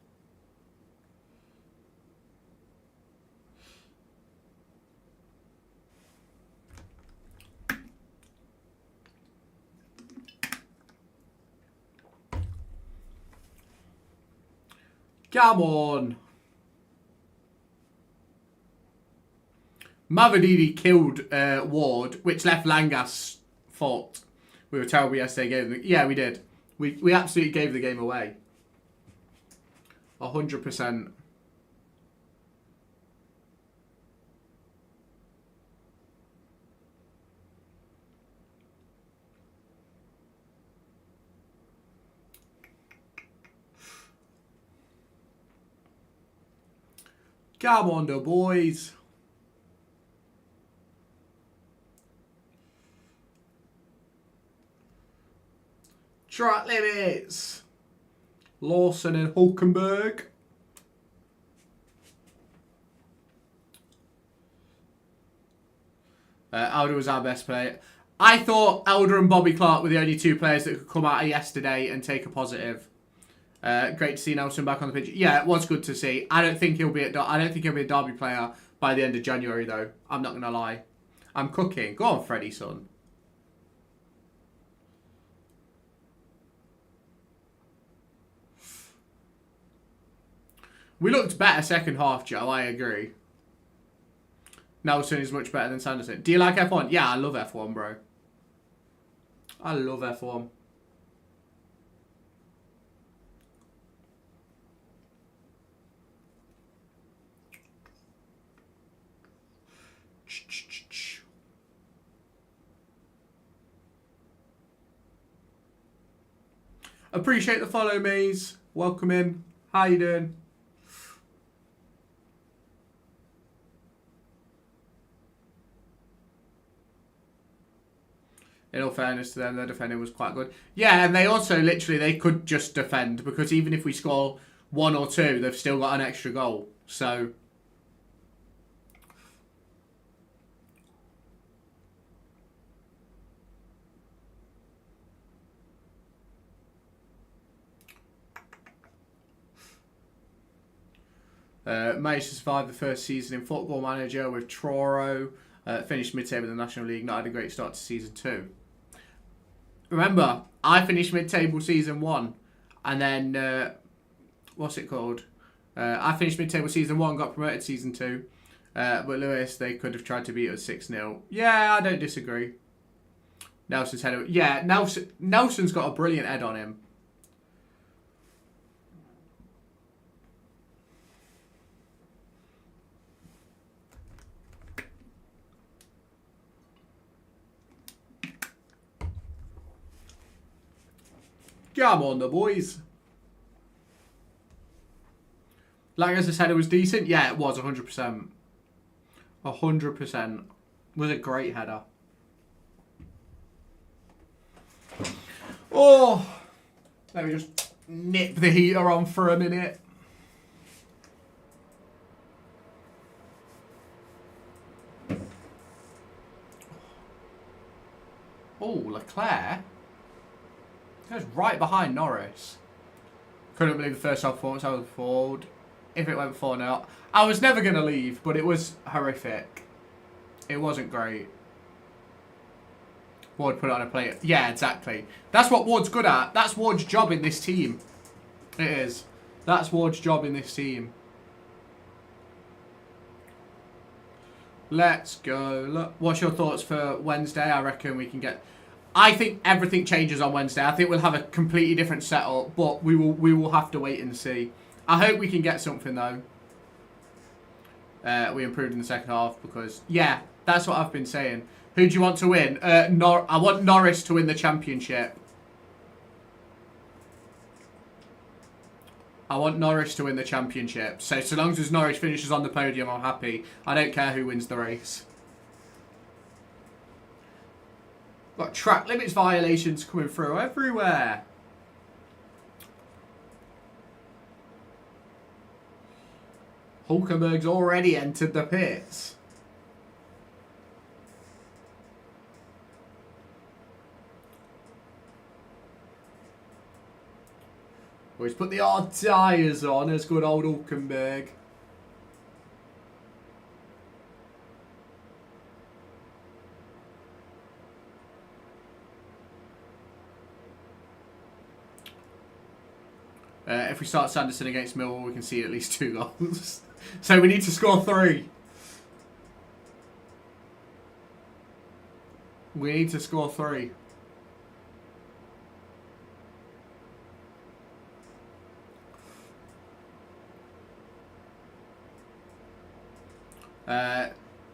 Come on. Mavididi killed Ward, which left Langas fault. We were terrible yesterday. Yeah, we did. We absolutely gave the game away. 100%. Come on, the boys. Track limits. Lawson and Hulkenberg. Aldo was our best player. I thought Elder and Bobby Clark were the only two players that could come out of yesterday and take a positive. Great to see Nelson back on the pitch. Yeah, it was good to see. I don't think he'll be a Derby player by the end of January, though. I'm not gonna lie. I'm cooking. Go on, Freddie, son. We looked better second half, Joe. I agree. Nelson is much better than Sanderson. Do you like F1? Yeah, I love F1, bro. I love F1. Appreciate the follow, Maze. Welcome in. How you doing? In all fairness to them, their defending was quite good. Yeah, and they also literally, they could just defend because even if we score 1 or 2, they've still got an extra goal. So managed to survive the first season in Football Manager with Troro. Finished mid-table in the National League. Not had a great start to season 2. Remember, I finished mid-table season 1. And then, what's it called? I finished mid-table season 1, got promoted season 2. But Lewis, they could have tried to beat us 6-0. Yeah, I don't disagree. Nelson's head. Yeah, Nelson's got a brilliant head on him. Come on, the boys. Like as I said, it was decent. Yeah, it was 100%. 100%. Was a great header. Oh, let me just nip the heater on for a minute. Oh, Leclerc. He was right behind Norris. Couldn't believe the first half performance. I was forward. If it went 4-0. I was never going to leave, but it was horrific. It wasn't great. Ward put it on a plate. Yeah, exactly. That's what Ward's good at. That's Ward's job in this team. It is. That's Ward's job in this team. Let's go. Look, what's your thoughts for Wednesday? I reckon we can get... I think everything changes on Wednesday. I think we'll have a completely different setup, but we will have to wait and see. I hope we can get something though. We improved in the second half because, yeah, that's what I've been saying. Who do you want to win? I want Norris to win the championship. I want Norris to win the championship. So long as Norris finishes on the podium, I'm happy. I don't care who wins the race. Got track limits violations coming through everywhere. Hulkenberg's already entered the pits. Well, he's put the hard tyres on as good old Hulkenberg. If we start Sanderson against Millwall, we can see at least 2 goals. So we need to score 3. We need to score 3.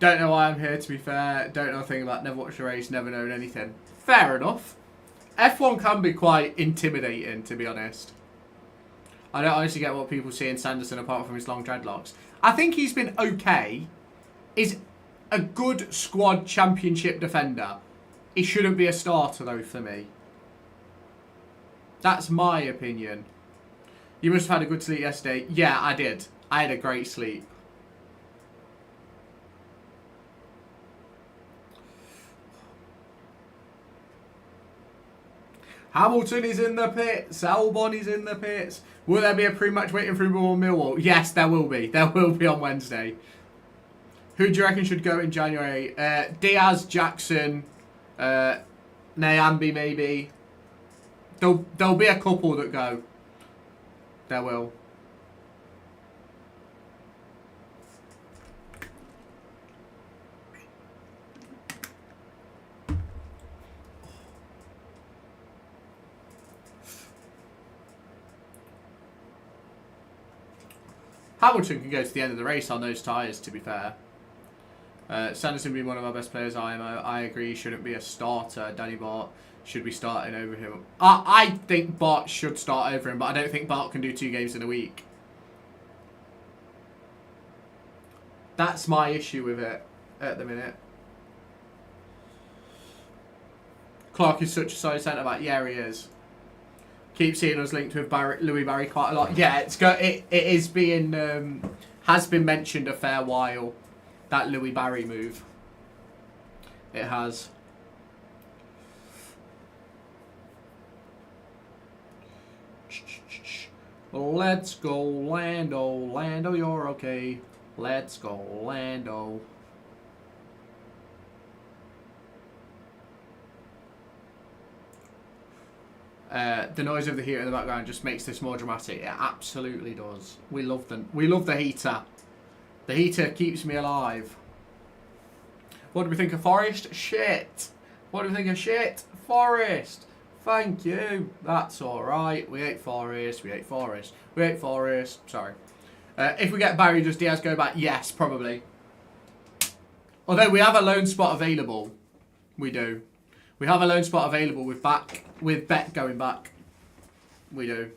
Don't know why I'm here, to be fair. Don't know a thing about, never watched a race, never known anything. Fair enough. F1 can be quite intimidating, to be honest. I don't honestly get what people see in Sanderson apart from his long dreadlocks. I think he's been okay. He's a good squad championship defender. He shouldn't be a starter, though, for me. That's my opinion. You must have had a good sleep yesterday. Yeah, I did. I had a great sleep. Hamilton is in the pits. Albon is in the pits. Will there be a pre-match waiting for Millwall? Yes, there will be. There will be on Wednesday. Who do you reckon should go in January? Diaz, Jackson, Nyambi maybe. There'll be a couple that go. There will. Hamilton can go to the end of the race on those tyres, to be fair. Sanderson being one of our best players, I agree, he shouldn't be a starter. Danny Bart should be starting over him. I think Bart should start over him, but I don't think Bart can do 2 games in a week. That's my issue with it at the minute. Clark is such a solid centre-back. Yeah, he is. Keep seeing us linked with Louis Barry quite a lot. Yeah, it is being has been mentioned a fair while, that Louis Barry move. It has. Let's go, Lando. Lando, you're okay. Let's go, Lando. The noise of the heater in the background just makes this more dramatic. It absolutely does. We love them. We love the heater. The heater keeps me alive. What do we think of Forest? Shit. What do we think of shit? Forest. Thank you. That's alright. We hate Forest. We hate Forest. We hate Forest. Sorry. If we get Barry, does Diaz go back? Yes, probably. Although we have a loan spot available. We do. We have a loan spot available with Bet going back. We do.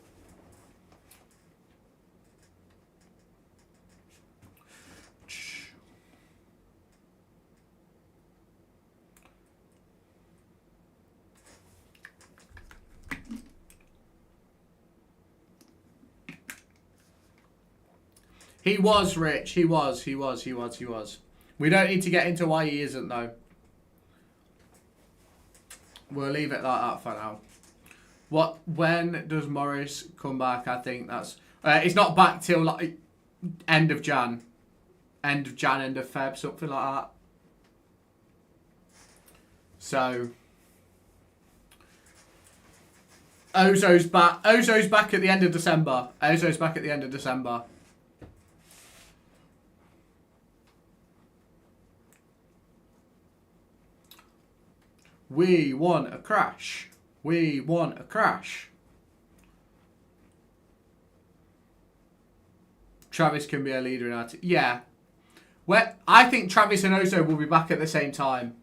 He was rich. He was. We don't need to get into why he isn't, though. We'll leave it like that for now. When does Morris come back? I think that's... he's not back till like end of Jan. End of Feb, something like that. So... Ozo's back. Ozo's back at the end of December. Ozo's back at the end of December. We want a crash. We want a crash. Travis can be a leader in our team. Yeah. I think Travis and Ozo will be back at the same time.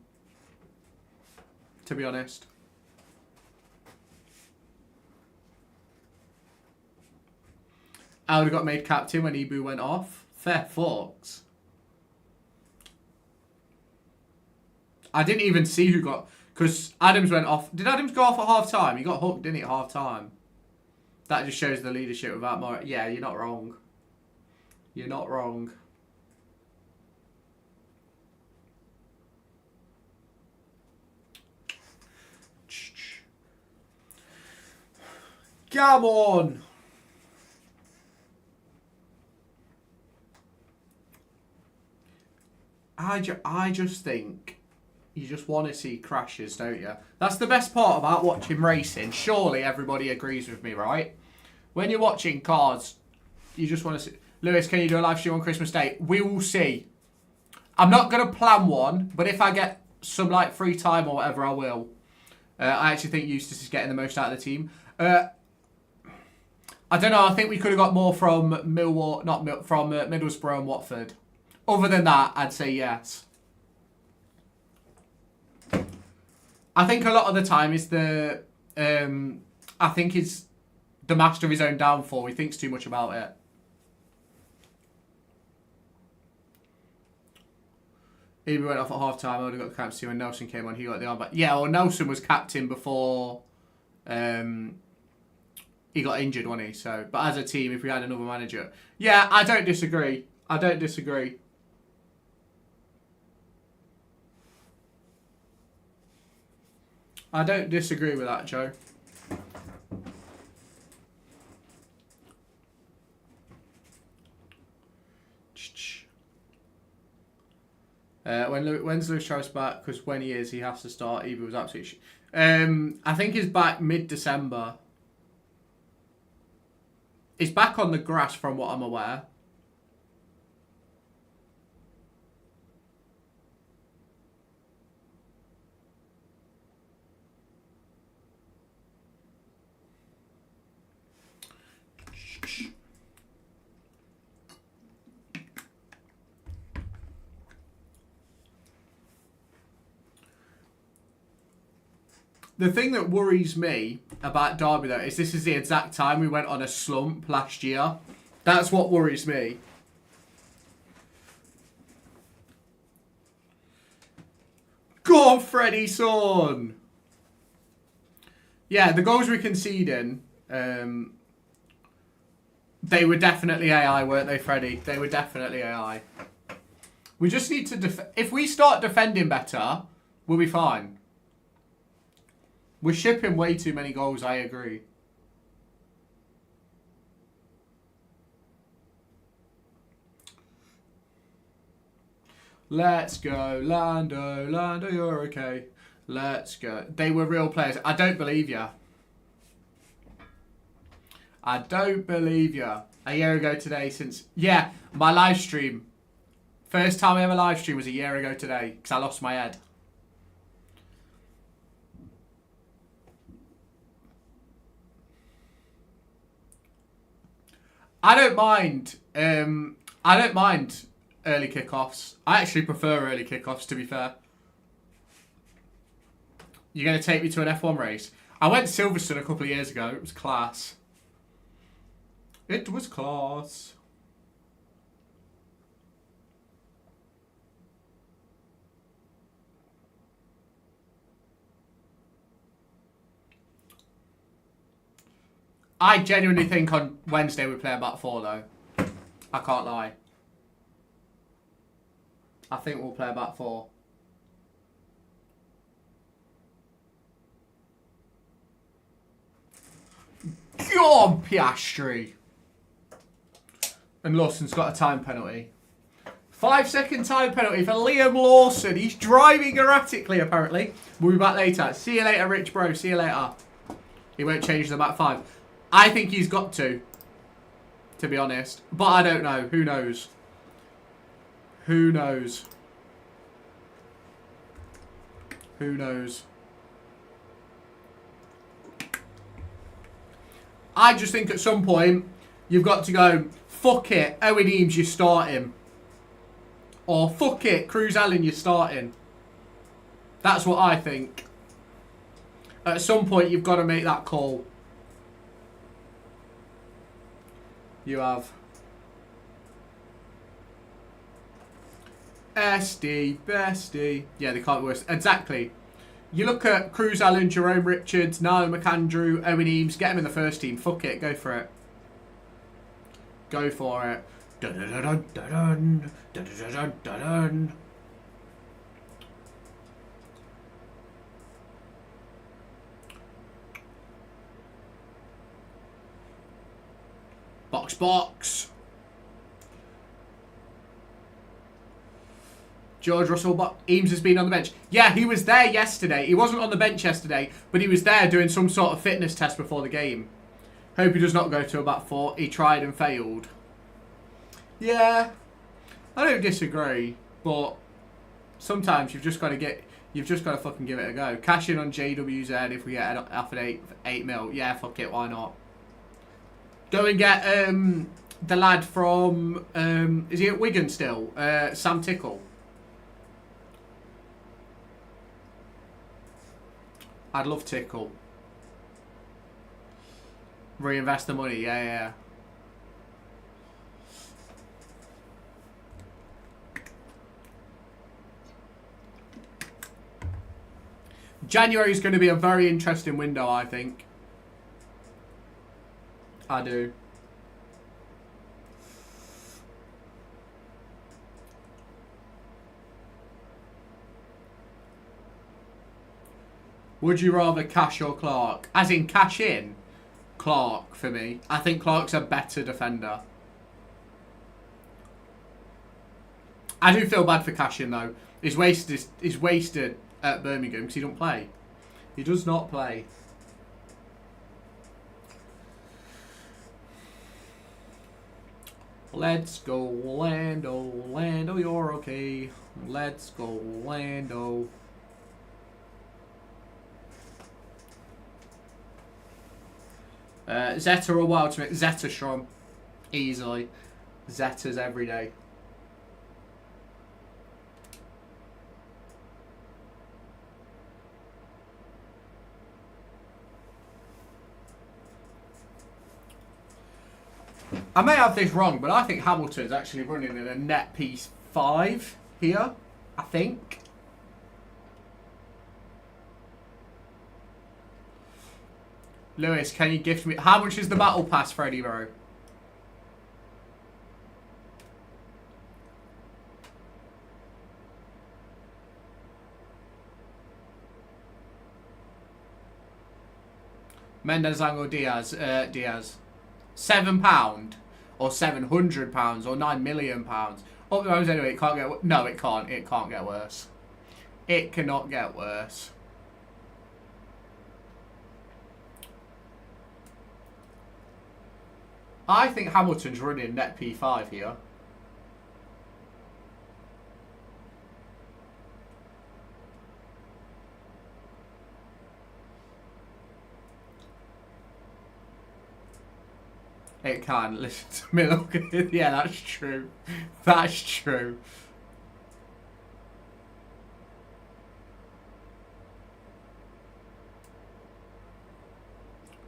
To be honest. I would have got made captain when Ibu went off. Fair fucks. I didn't even see who got... Because Adams went off. Did Adams go off at half time? He got hooked, didn't he, at half time? That just shows the leadership without more... Yeah, you're not wrong. You're not wrong. Come on! I just think you just want to see crashes, don't you? That's the best part about watching racing. Surely everybody agrees with me, right? When you're watching cars, you just want to see... Lewis, can you do a live stream on Christmas Day? We will see. I'm not going to plan one, but if I get some like free time or whatever, I will. I actually think Eustace is getting the most out of the team. I don't know. I think we could have got more from Middlesbrough and Watford. Other than that, I'd say yes. I think a lot of the time is the... I think he's the master of his own downfall. He thinks too much about it. He went off at half time. I would have got the captain when Nelson came on. He got the armband. Yeah, well, Nelson was captain before he got injured, wasn't he? So, but as a team, if we had another manager, yeah, I don't disagree. I don't disagree. I don't disagree with that, Joe. When's Lewis Travis back? Because when he is, he has to start. Eva was absolutely... I think he's back mid-December. He's back on the grass from what I'm aware. The thing that worries me about Derby, though, is this is the exact time we went on a slump last year. That's what worries me. Go on, Freddie, son! Yeah, the goals we're conceding, they were definitely AI, weren't they, Freddie? They were definitely AI. We just need to... If we start defending better, we'll be fine. We're shipping way too many goals, I agree. Let's go, Lando. Lando, you're okay. Let's go. They were real players. I don't believe you. I don't believe you. A year ago today since... Yeah, my live stream. First time I ever live streamed was a year ago today because I lost my head. I don't mind early kickoffs. I actually prefer early kickoffs, to be fair. You're going to take me to an F1 race? I went to Silverstone a couple of years ago. It was class. It was class. I genuinely think on Wednesday we play about 4, though. I can't lie. I think we'll play about 4. Go on, Piastri. And Lawson's got a time penalty. 5-second time penalty for Liam Lawson. He's driving erratically, apparently. We'll be back later. See you later, Rich Bro. See you later. He won't change the back 5. I think he's got to be honest. But I don't know. Who knows? Who knows? Who knows? I just think at some point, you've got to go, fuck it, Owen Eames, you're starting. Or fuck it, Cruz Allen, you're starting. That's what I think. At some point, you've got to make that call. You have. SD, bestie. Yeah, they can't be worse. Exactly. You look at Cruz Allen, Jerome Richards, Niall McAndrew, Owen Eames. Get him in the first team. Fuck it. Go for it. Go for it. Dun dun dun dun dun dun dun dun dun dun. Box, box. George Russell, Eames has been on the bench. Yeah, he was there yesterday. He wasn't on the bench yesterday, but he was there doing some sort of fitness test before the game. Hope he does not go to about 4. He tried and failed. Yeah, I don't disagree, but sometimes you've just got to fucking give it a go. Cash in on JWZ if we get it off at 8 mil. Yeah, fuck it, why not? Go and get the lad from is he at Wigan still? Sam Tickle. I'd love Tickle. Reinvest the money, yeah. January is going to be a very interesting window, I think. I do. Would you rather Cash or Clark? As in cash in? Clark for me. I think Clark's a better defender. I do feel bad for Cash in though. He's wasted at Birmingham because he don't play. He does not play. Let's go Lando. Lando, you're okay. Let's go Lando. Zeta or Wildschmidt? Zeta Strom. Easily. Zetas every day. I may have this wrong, but I think Hamilton's actually running in a net piece 5 here. I think. Lewis, can you gift me... How much is the battle pass, Freddie, bro? Mendez or Diaz? Diaz. £7 or £700 or £9 million. Oh, anyway, it can't get... No, it can't. It can't get worse. It cannot get worse. I think Hamilton's running net P5 here. It can. Listen to me. Look at it. Yeah, that's true. That's true.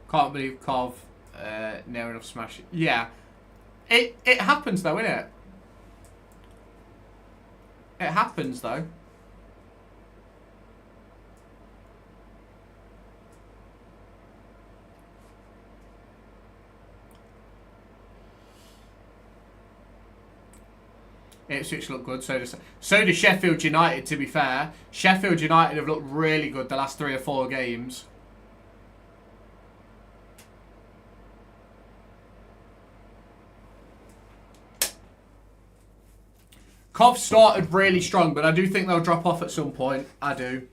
Can't believe Cov near enough smash. Yeah. It happens though, innit? It happens though. Ipswich look good, so does Sheffield United, to be fair. Sheffield United have looked really good the last 3 or 4 games. Cov started really strong, but I do think they'll drop off at some point. I do.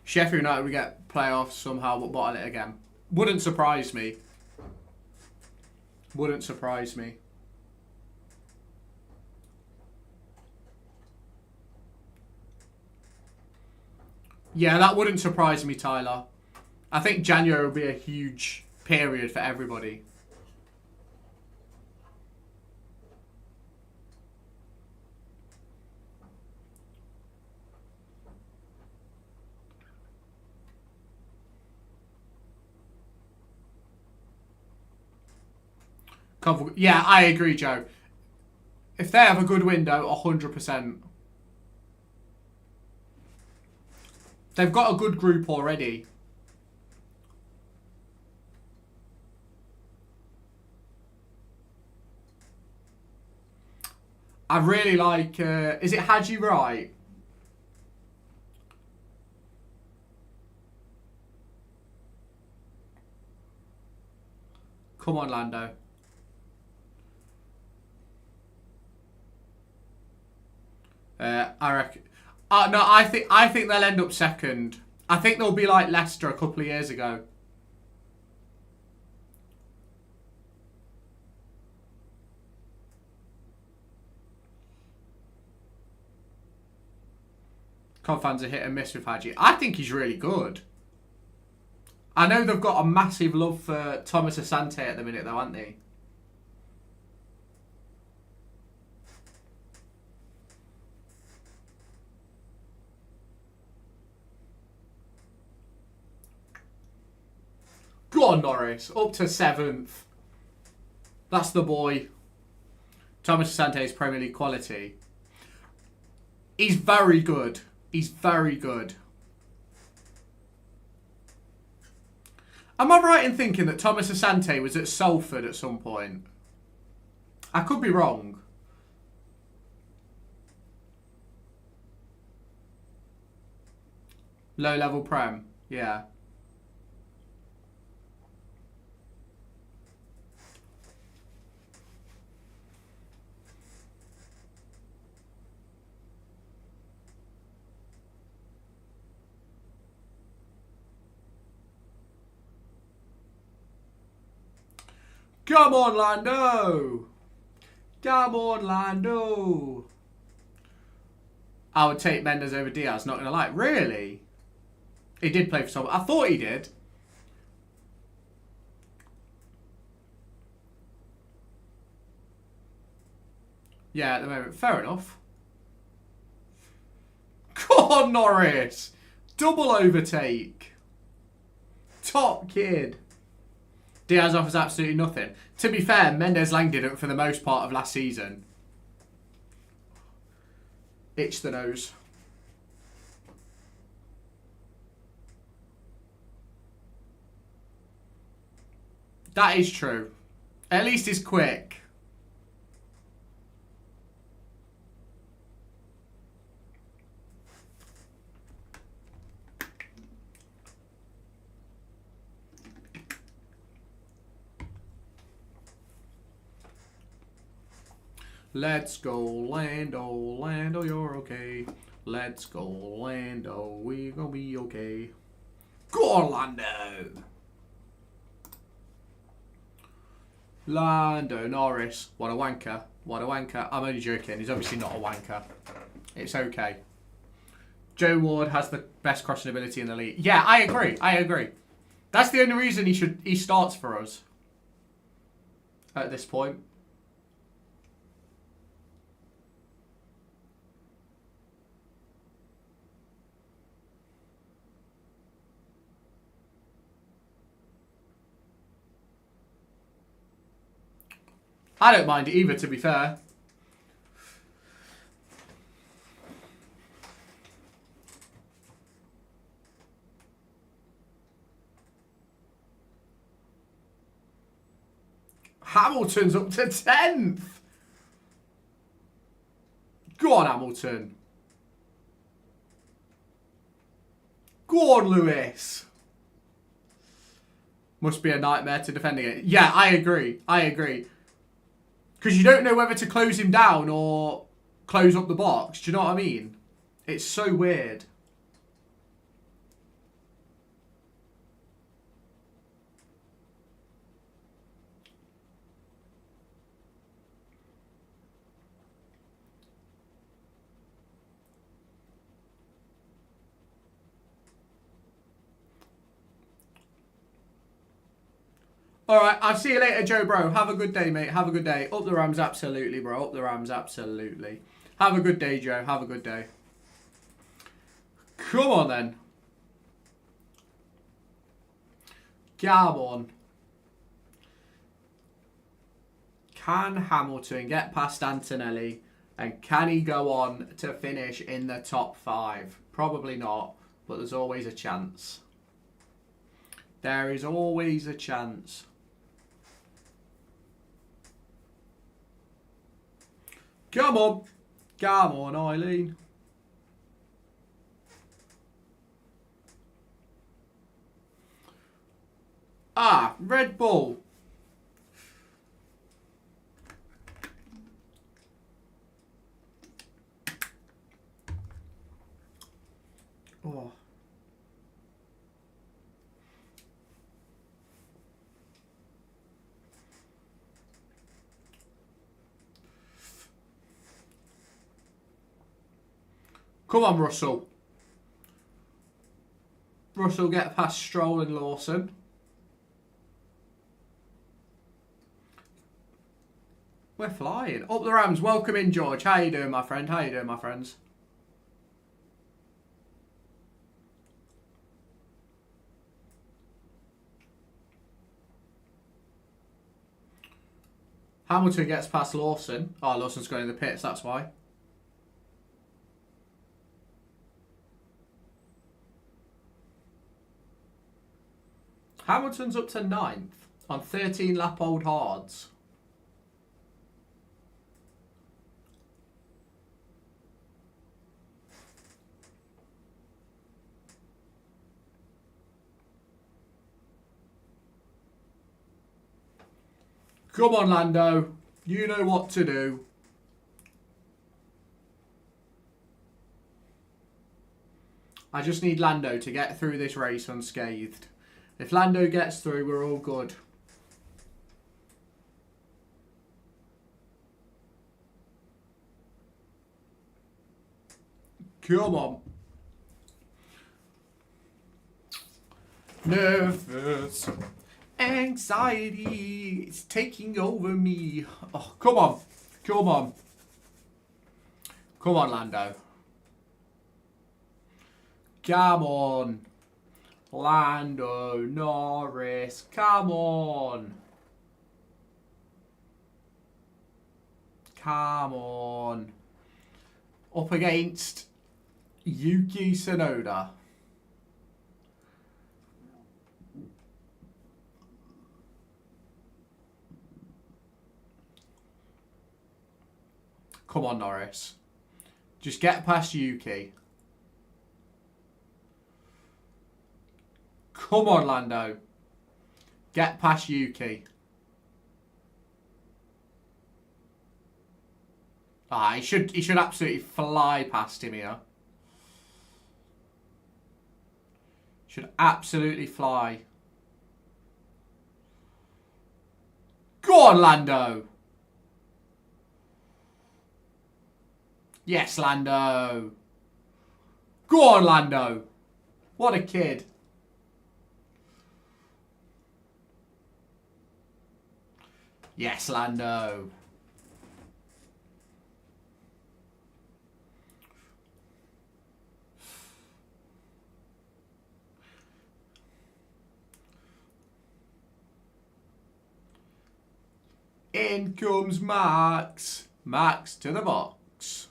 Sheffield United will get playoffs somehow, but bottle it again. Wouldn't surprise me. Wouldn't surprise me. Yeah, that wouldn't surprise me, Tyler. I think January will be a huge period for everybody. Yeah, I agree, Joe. If they have a good window, 100%. They've got a good group already. I really like... is it Haji Wright? Come on, Lando. I reckon... no, I think they'll end up second. I think they'll be like Leicester a couple of years ago. COD fans are hit and miss with Haji. I think he's really good. I know they've got a massive love for Thomas Asante at the minute, though, haven't they? Go on, Norris. Up to 7th. That's the boy. Thomas Asante is Premier League quality. He's very good. He's very good. Am I right in thinking that Thomas Asante was at Salford at some point? I could be wrong. Low level Prem. Yeah. Come on, Lando! Come on, Lando! I would take Mendes over Diaz, not going to lie. Really? He did play for someone. I thought he did. Yeah, at the moment. Fair enough. Come on, Norris! Double overtake. Top kid. Diaz offers absolutely nothing. To be fair, Mendes-Lang didn't for the most part of last season. Itch the nose. That is true. At least he's quick. Let's go, Lando. Lando, you're okay. Let's go, Lando. We gonna be okay. Go on, Lando. Lando Norris. What a wanker. What a wanker. I'm only joking. He's obviously not a wanker. It's okay. Joe Ward has the best crossing ability in the league. Yeah, I agree. I agree. That's the only reason he starts for us at this point. I don't mind it either, to be fair. Hamilton's up to 10th. Go on, Hamilton. Go on, Lewis. Must be a nightmare to defend against. Yeah, I agree. I agree. Because you don't know whether to close him down or close up the box. Do you know what I mean? It's so weird. All right, I'll see you later, Joe, bro. Have a good day, mate. Have a good day. Up the Rams, absolutely, bro. Up the Rams, absolutely. Have a good day, Joe. Have a good day. Come on, then. Come on. Can Hamilton get past Antonelli? And can he go on to finish in the top 5? Probably not, but there's always a chance. There is always a chance. Come on. Come on, Eileen. Ah, Red Bull. Oh. Come on, Russell. Russell, get past Stroll and Lawson. We're flying. Up the Rams. Welcome in, George. How you doing, my friend? How you doing, my friends? Hamilton gets past Lawson. Oh, Lawson's going in the pits, that's why. Hamilton's up to 9th on 13 lap old hards. Come on, Lando. You know what to do. I just need Lando to get through this race unscathed. If Lando gets through, we're all good. Come on. Nervous. Anxiety is taking over me. Oh, come on. Come on. Come on, Lando. Come on. Lando Norris. Come on. Come on. Up against Yuki Tsunoda. Come on, Norris. Just get past Yuki. Come on, Lando. Get past Yuki. Ah, he should absolutely fly past him here. Should absolutely fly. Go on, Lando. Yes, Lando. Go on, Lando. What a kid. Yes, Lando. In comes Max. Max to the box.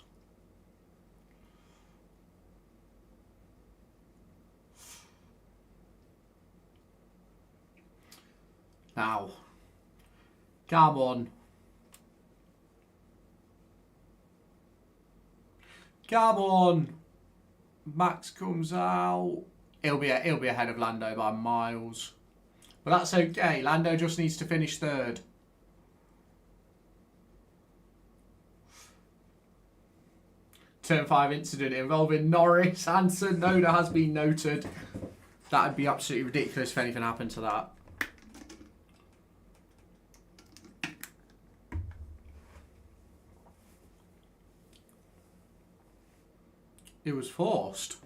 Now. Come on. Come on. Max comes out. He'll be ahead of Lando by miles. But that's okay. Lando just needs to finish 3rd. Turn 5 incident involving Norris and Tsunoda has been noted. That would be absolutely ridiculous if anything happened to that. It was forced.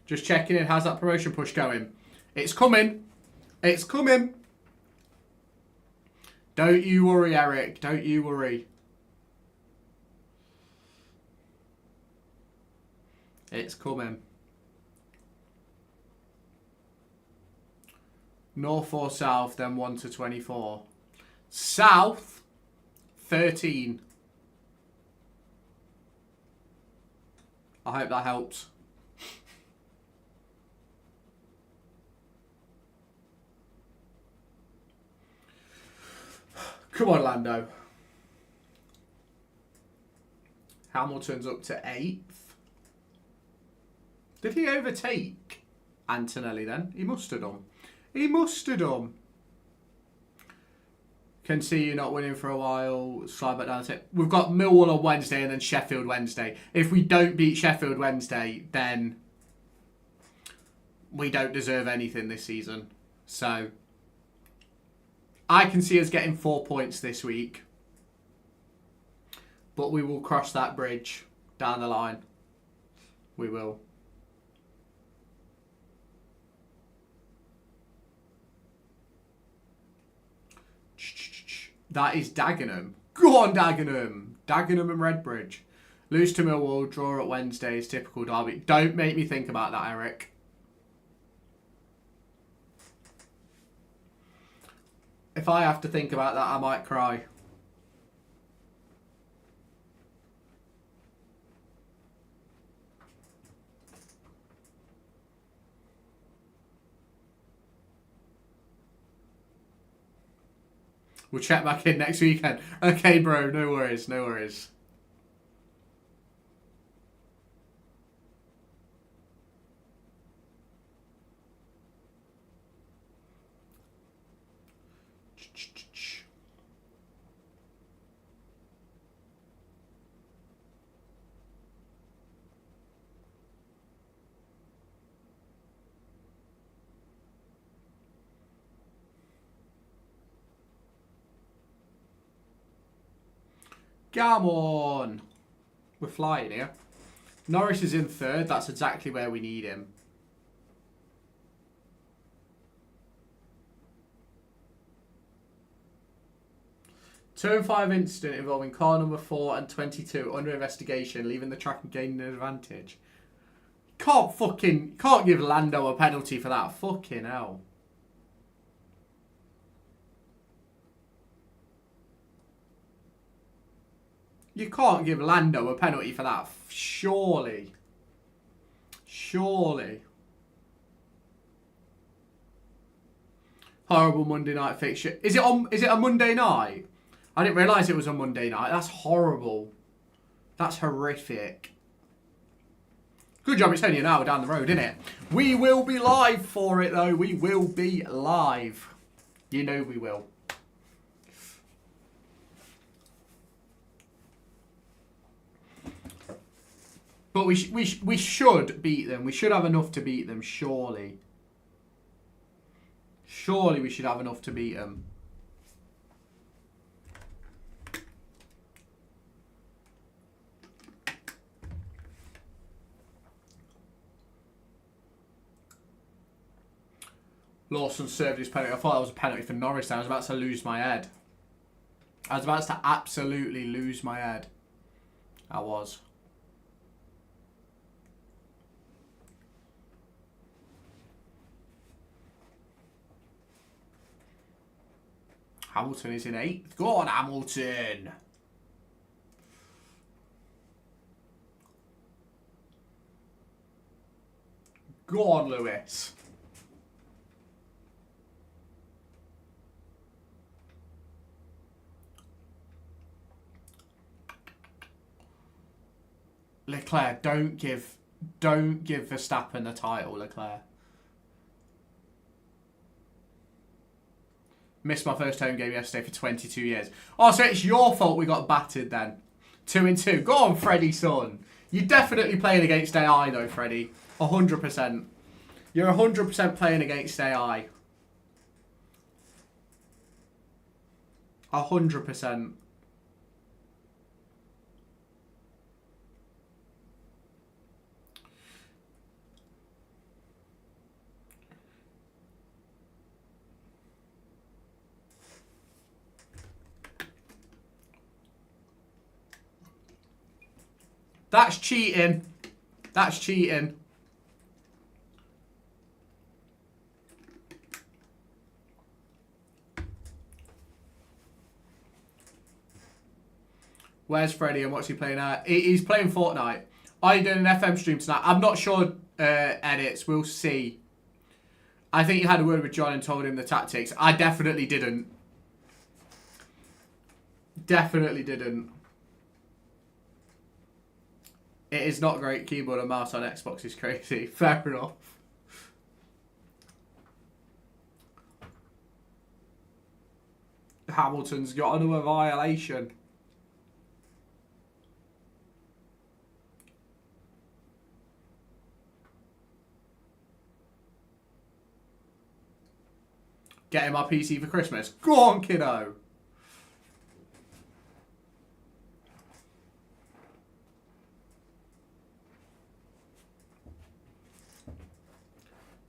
Just checking in. How's that promotion push going? It's coming. It's coming. Don't you worry, Eric. Don't you worry. It's coming. North or south, then 1 to 24. South, 13. I hope that helps. Come on, Lando. Hamilton's up to 8th. Did he overtake Antonelli then? He must have done. He must have done. Can see you not winning for a while. Slide back down to it. We've got Millwall on Wednesday and then Sheffield Wednesday. If we don't beat Sheffield Wednesday, then we don't deserve anything this season. So I can see us getting 4 points this week. But we will cross that bridge down the line. We will. That is Dagenham. Go on, Dagenham. Dagenham and Redbridge. Lose to Millwall, draw at Wednesday is typical derby. Don't make me think about that, Eric. If I have to think about that, I might cry. We'll check back in next weekend. Okay, bro. No worries. No worries. Come on. We're flying here. Norris is in 3rd. That's exactly where we need him. Turn 5 incident involving car number 4 and 22 under investigation, leaving the track and gaining an advantage. Can't give Lando a penalty for that. Fucking hell. You can't give Lando a penalty for that. Surely. Surely. Horrible Monday night fixture. Is it a Monday night? I didn't realise it was a Monday night. That's horrible. That's horrific. Good job it's only an hour down the road, isn't it? We will be live for it though. We will be live. You know we will. But we should beat them. We should have enough to beat them, surely. Surely we should have enough to beat them. Lawson served his penalty. I thought that was a penalty for Norris. I was about to lose my head. I was about to absolutely lose my head. I was. Hamilton is in 8th. Go on, Hamilton. Go on, Lewis. Leclerc, don't give Verstappen the title, Leclerc. Missed my first home game yesterday for 22 years. Oh, so it's your fault we got battered then. 2-2. Go on, Freddie, son. You're definitely playing against AI though, Freddie. 100%. You're 100% playing against AI. 100%. That's cheating. That's cheating. Where's Freddie and what's he playing at? He's playing Fortnite. Are you doing an FM stream tonight? I'm not sure, edits. We'll see. I think you had a word with John and told him the tactics. I definitely didn't. Definitely didn't. It is not great. Keyboard and mouse on Xbox is crazy. Fair enough. Hamilton's got another violation. Getting my PC for Christmas. Go on, kiddo.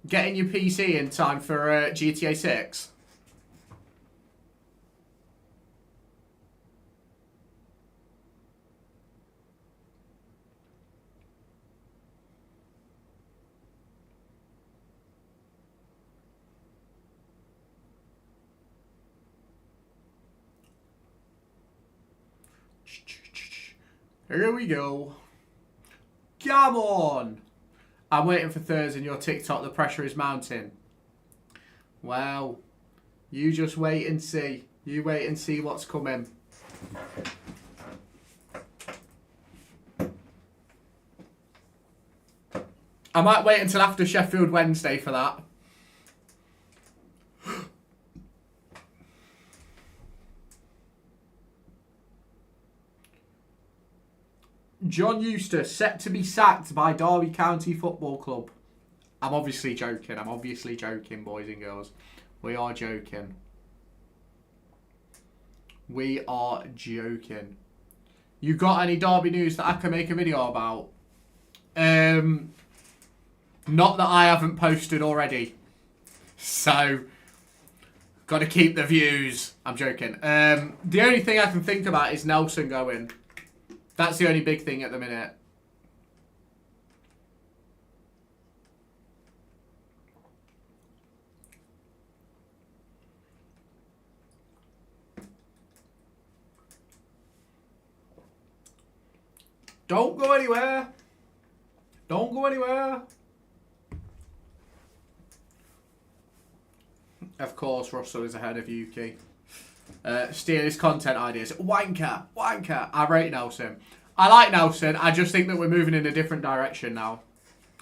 Getting your PC in time for GTA 6. Here we go. Come on. I'm waiting for Thursday in your TikTok. The pressure is mounting. Well, you just wait and see. You wait and see what's coming. I might wait until after Sheffield Wednesday for that. John Eustace set to be sacked by Derby County Football Club. I'm obviously joking. I'm obviously joking, boys and girls. We are joking. We are joking. You got any Derby news that I can make a video about? Not that I haven't posted already. So, got to keep the views. I'm joking. The only thing I can think about is Nelson going. That's the only big thing at the minute. Don't go anywhere. Don't go anywhere. Of course, Russell is ahead of Yuki. Steal his content ideas. Wanker. Wanker. I rate Nelson. I like Nelson. I just think that we're moving in a different direction now.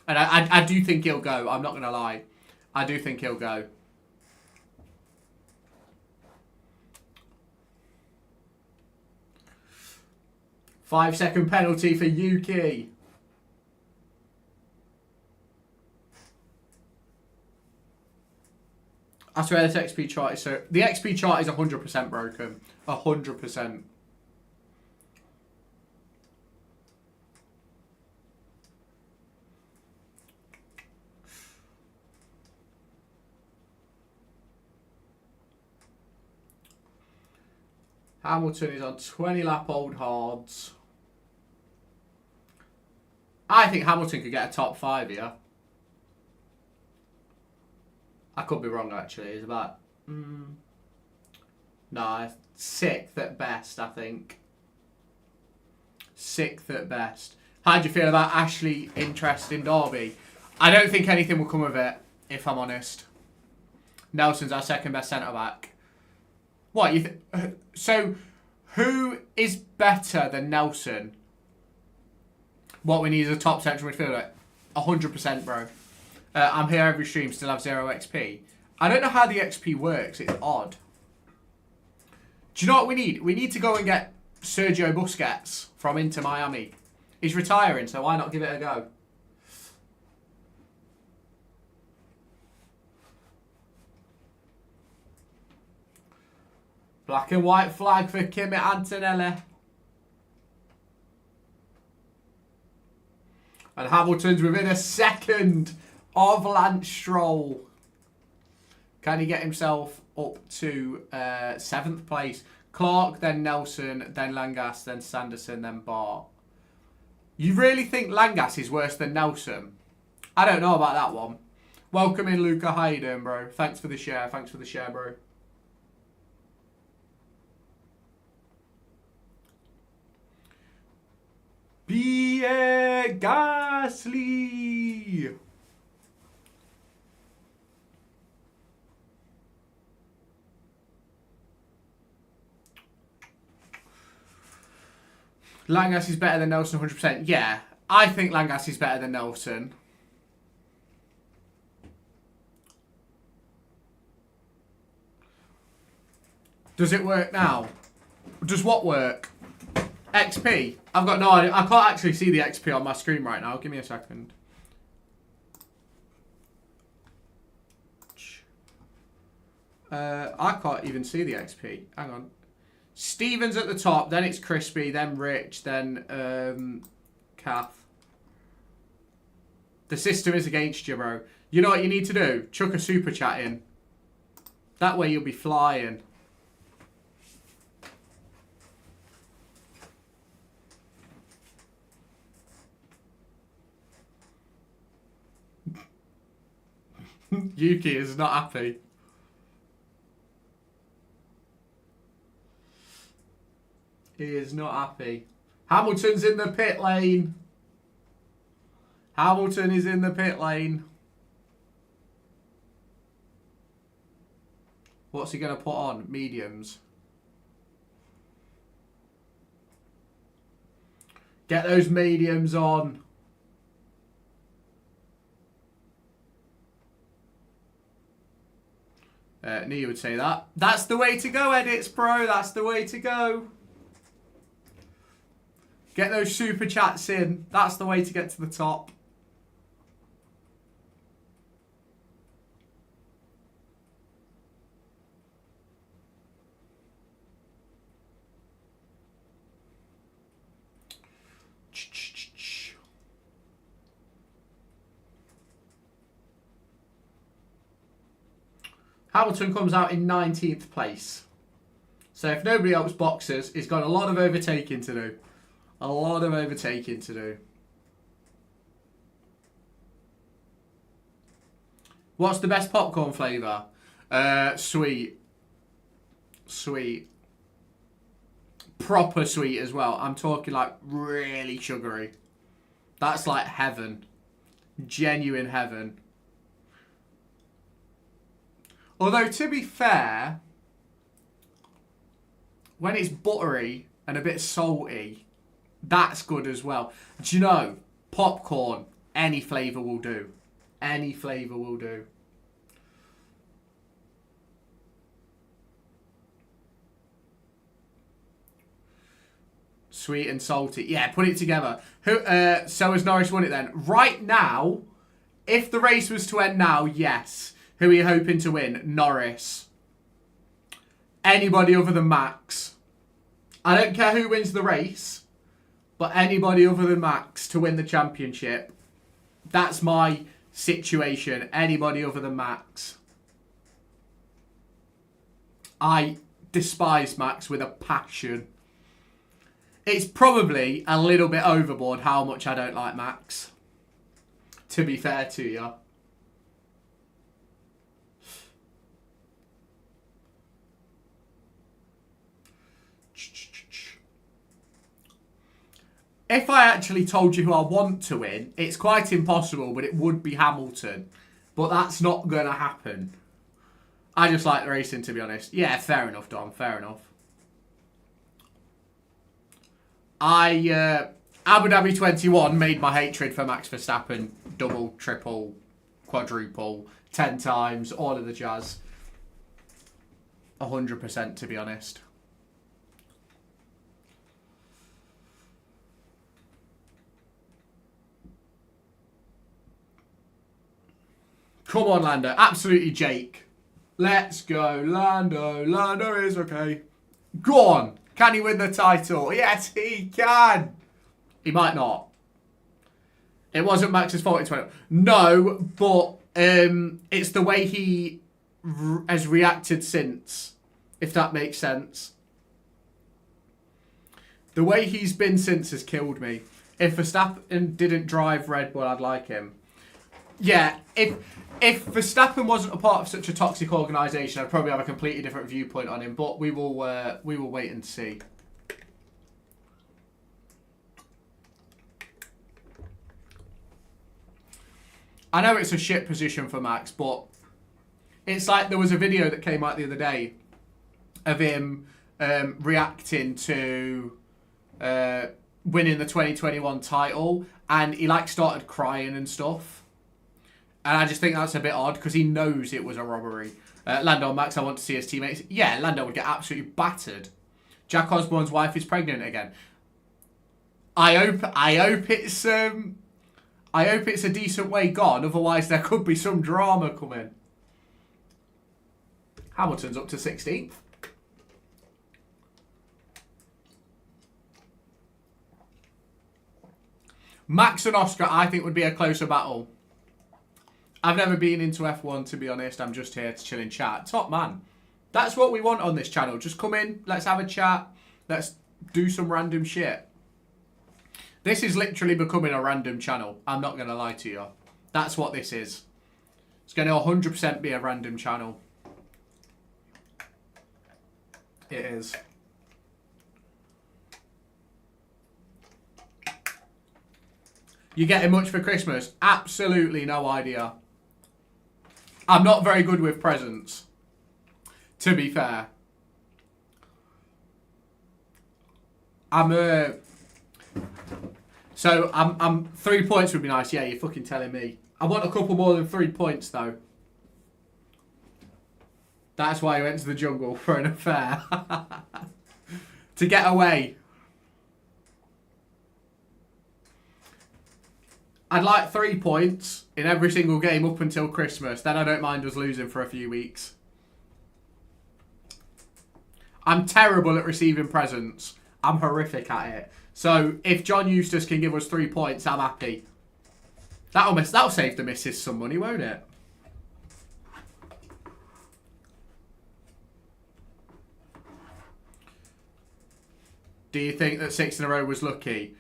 And I do think he'll go. I'm not going to lie. I do think he'll go. Five-second penalty for Yuki. I swear this XP chart is so... The XP chart is 100% broken. 100%. Hamilton is on 20-lap old hards. I think Hamilton could get a top 5 here. I could be wrong, actually. It's about... Nah, 6th at best, I think. 6th at best. How do you feel about Ashley interest in Derby? I don't think anything will come of it, if I'm honest. Nelson's our second best centre-back. What, you think? So, who is better than Nelson? What we need is a top central midfielder. 100%, bro. I'm here every stream, still have 0 XP. I don't know how the XP works. It's odd. Do you know what we need? We need to go and get Sergio Busquets from Inter Miami. He's retiring, so why not give it a go? Black and white flag for Kimi Antonelli. And Hamilton's within a second of Lance Stroll. Can he get himself up to 7th place? Clark, then Nelson, then Langas, then Sanderson, then Bart. You really think Langas is worse than Nelson? I don't know about that one. Welcome in, Luca. How you doing, bro? Thanks for the share. Thanks for the share, bro. Pierre Gasly. Langas is better than Nelson 100%. Yeah, I think Langas is better than Nelson. Does it work now? Does what work? XP? I've got no idea. I can't actually see the XP on my screen right now. Give me a second. I can't even see the XP. Hang on. Steven's at the top, then it's Crispy, then Rich, then Kath. The system is against you, bro. You know what you need to do? Chuck a super chat in. That way you'll be flying. Yuki is not happy. He is not happy. Hamilton's in the pit lane. Hamilton is in the pit lane. What's he going to put on? Mediums. Get those mediums on. Knew you would say that. That's the way to go, Edits Pro. That's the way to go. Get those super chats in. That's the way to get to the top. Hamilton comes out in 19th place. So if nobody else boxes, he's got a lot of overtaking to do. A lot of overtaking to do. What's the best popcorn flavour? Sweet. Sweet. Proper sweet as well. I'm talking like really sugary. That's like heaven. Genuine heaven. Although, to be fair, when it's buttery and a bit salty, that's good as well. Do you know, popcorn, any flavour will do. Any flavour will do. Sweet and salty. Yeah, put it together. So has Norris won it then? Right now, if the race was to end now, yes. Who are you hoping to win? Norris. Anybody other than Max. I don't care who wins the race, but anybody other than Max to win the championship. That's my situation. Anybody other than Max. I despise Max with a passion. It's probably a little bit overboard how much I don't like Max. To be fair to you. If I actually told you who I want to win, it's quite impossible, but it would be Hamilton. But that's not going to happen. I just like the racing, to be honest. Yeah, fair enough, Dom. Fair enough. Abu Dhabi 21 made my hatred for Max Verstappen double, triple, quadruple, 10 times, all of the jazz. 100%, to be honest. Come on, Lando. Absolutely, Jake. Let's go, Lando. Lando is okay. Go on. Can he win the title? Yes, he can. He might not. It wasn't Max's fault in 20. No, but it's the way he has reacted since, if that makes sense. The way he's been since has killed me. If Verstappen didn't drive Red Bull, I'd like him. Yeah, if Verstappen wasn't a part of such a toxic organisation, I'd probably have a completely different viewpoint on him. But we will wait and see. I know it's a shit position for Max, but it's like there was a video that came out the other day of him reacting to winning the 2021 title, and he like started crying and stuff. And I just think that's a bit odd because he knows it was a robbery. Lando and Max, I want to see his teammates. Yeah, Lando would get absolutely battered. Jack Osborne's wife is pregnant again. I hope it's a decent way gone. Otherwise, there could be some drama coming. Hamilton's up to 16th. Max and Oscar, I think, would be a closer battle. I've never been into F1, to be honest. I'm just here to chill and chat. Top man. That's what we want on this channel. Just come in, let's have a chat. Let's do some random shit. This is literally becoming a random channel. I'm not going to lie to you. That's what this is. It's going to 100% be a random channel. It is. You getting much for Christmas? Absolutely no idea. I'm not very good with presents, to be fair. I'm 3 points would be nice. Yeah, you're fucking telling me. I want a couple more than 3 points though. That's why I went to the jungle for an affair. To get away. I'd like 3 points in every single game up until Christmas. Then I don't mind us losing for a few weeks. I'm terrible at receiving presents. I'm horrific at it. So if John Eustace can give us 3 points, I'm happy. That'll save the missus some money, won't it? Do you think that 6 in a row was lucky?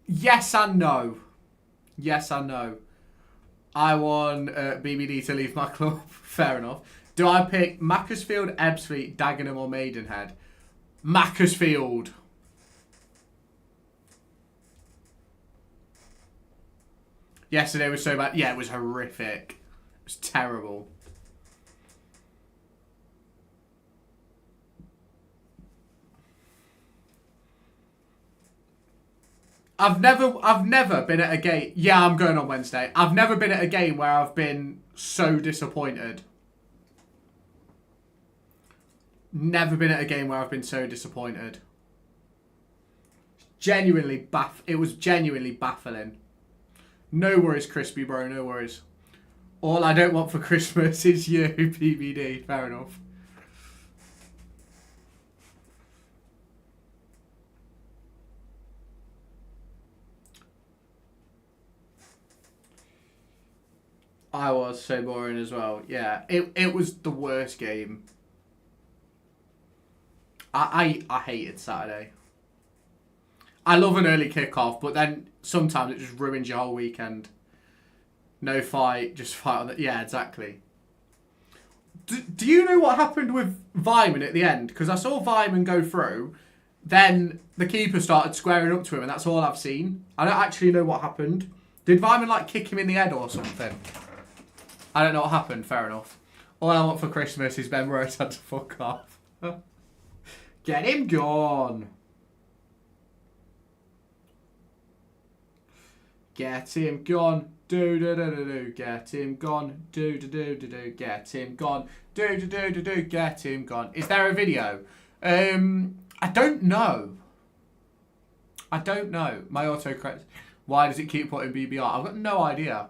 Yes and no. Yes and no. I want BBD to leave my club. Fair enough. Do I pick Macclesfield, Ebbsfleet, Dagenham or Maidenhead? Macclesfield. Yesterday was so bad. Yeah, it was horrific. It was terrible. I've never been at a game. Yeah, I'm going on Wednesday. I've never been at a game where I've been so disappointed. Never been at a game where I've been so disappointed. It was genuinely baffling. No worries, Crispy bro, no worries. All I don't want for Christmas is you, PBD. Fair enough. I was so boring as well. Yeah, it was the worst game. I hated Saturday. I love an early kickoff, but then sometimes it just ruins your whole weekend. No fight, just fight on the... Yeah, exactly. Do you know what happened with Vyman at the end? Because I saw Vyman go through, then the keeper started squaring up to him, and that's all I've seen. I don't actually know what happened. Did Vyman, like, kick him in the head or something? I don't know what happened, fair enough. All I want for Christmas is Ben Rhodes had to fuck off. Get him gone. Get him gone. Do do do do do. Get him gone. Do do do do do. Get him gone. Do do do do do. Get him gone. Is there a video? I don't know. I don't know. My autocorrect. Why does it keep putting BBR? I've got no idea.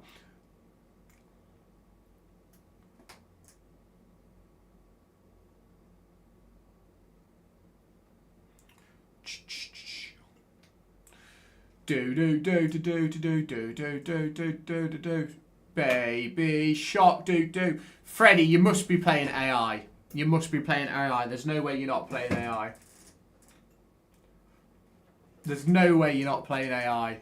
Do do do do do do do do do do do do do. Baby shark do do. Freddie, you must be playing AI. You must be playing AI. There's no way you're not playing AI. There's no way you're not playing AI.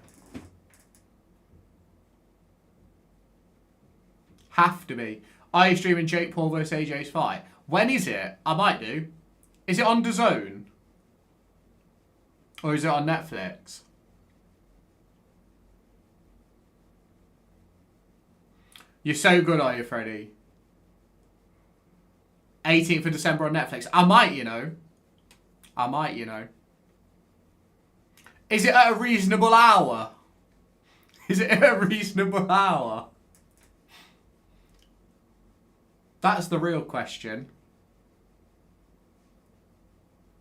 Have to be. Are you streaming Jake Paul versus AJ's fight? When is it? I might do. Is it on DAZN? Or is it on Netflix? You're so good, are you, Freddie? 18th of December on Netflix. I might, you know. I might, you know. Is it at a reasonable hour? Is it at a reasonable hour? That's the real question.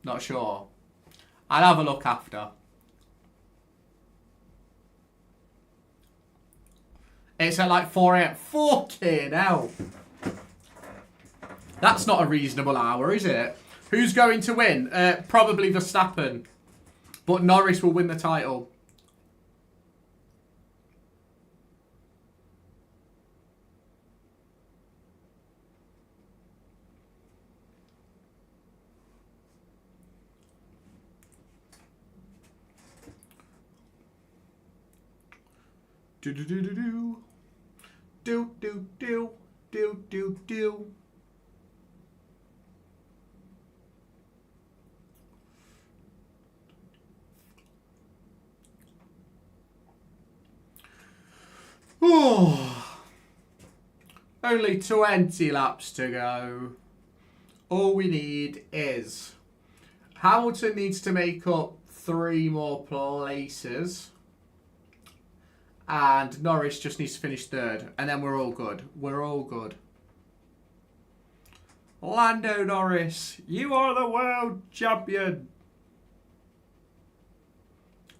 Not sure. I'll have a look after. It's at like 4 AM. Fucking hell. That's not a reasonable hour, is it? Who's going to win? Probably Verstappen. But Norris will win the title. Do do do do do. Do do do do do do. Oh, only 20 laps to go. All we need is Hamilton needs to make up 3 more places. And Norris just needs to finish 3rd. And then we're all good. We're all good. Lando Norris, you are the world champion.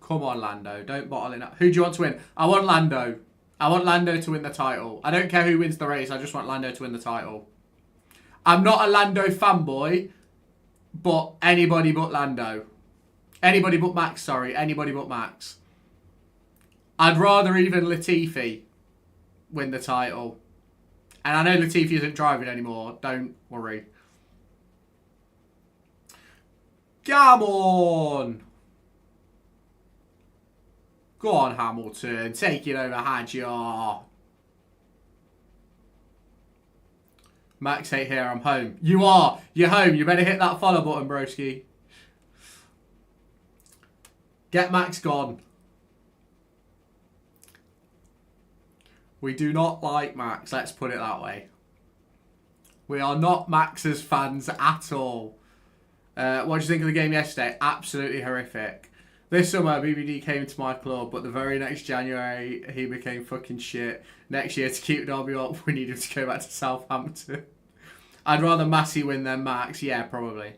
Come on, Lando. Don't bottle it up. Who do you want to win? I want Lando. I want Lando to win the title. I don't care who wins the race. I just want Lando to win the title. I'm not a Lando fanboy, but anybody but Lando. Anybody but Max, sorry. Anybody but Max. I'd rather even Latifi win the title. And I know Latifi isn't driving anymore. Don't worry. Come on. Go on, Hamilton. Take it over, Hadjar. Max ain't here. I'm home. You are. You're home. You better hit that follow button, broski. Get Max gone. We do not like Max. Let's put it that way. We are not Max's fans at all. What did you think of the game yesterday? Absolutely horrific. This summer, BBD came into my club, but the very next January, he became fucking shit. Next year, to keep Derby up, we need him to go back to Southampton. I'd rather Massey win than Max. Yeah, probably.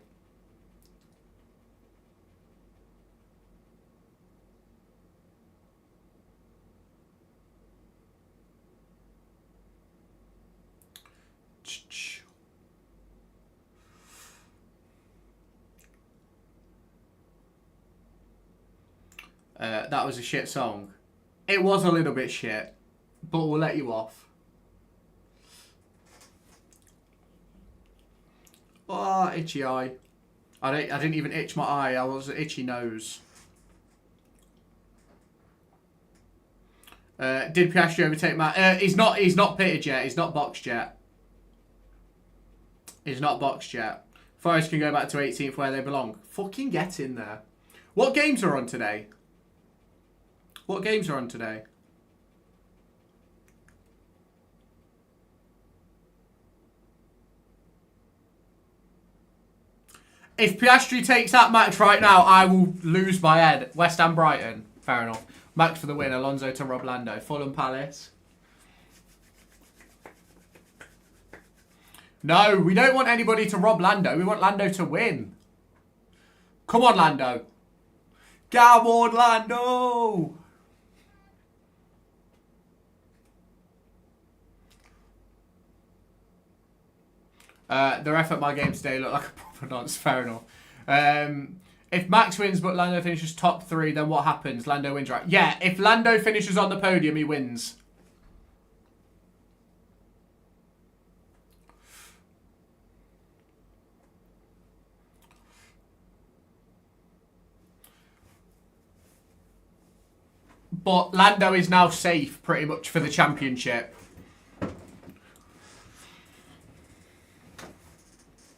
That was a shit song. It was a little bit shit, but we'll let you off. Oh, itchy eye. I didn't even itch my eye. I was an itchy nose. Did Piastri overtake Matt? He's not pitted yet. He's not boxed yet. He's not boxed yet. Forest can go back to 18th where they belong. Fucking get in there. What games are on today? What games are on today? If Piastri takes that match right now, I will lose my head. West Ham Brighton. Fair enough. Max for the win. Alonso to rob Lando. Fulham Palace. No, we don't want anybody to rob Lando. We want Lando to win. Come on, Lando. Come on, Lando. The ref at my game today looked like a proper nonce. Fair enough. If Max wins but Lando finishes top 3, then what happens? Lando wins, right? Yeah, if Lando finishes on the podium, he wins. But Lando is now safe pretty much for the championship.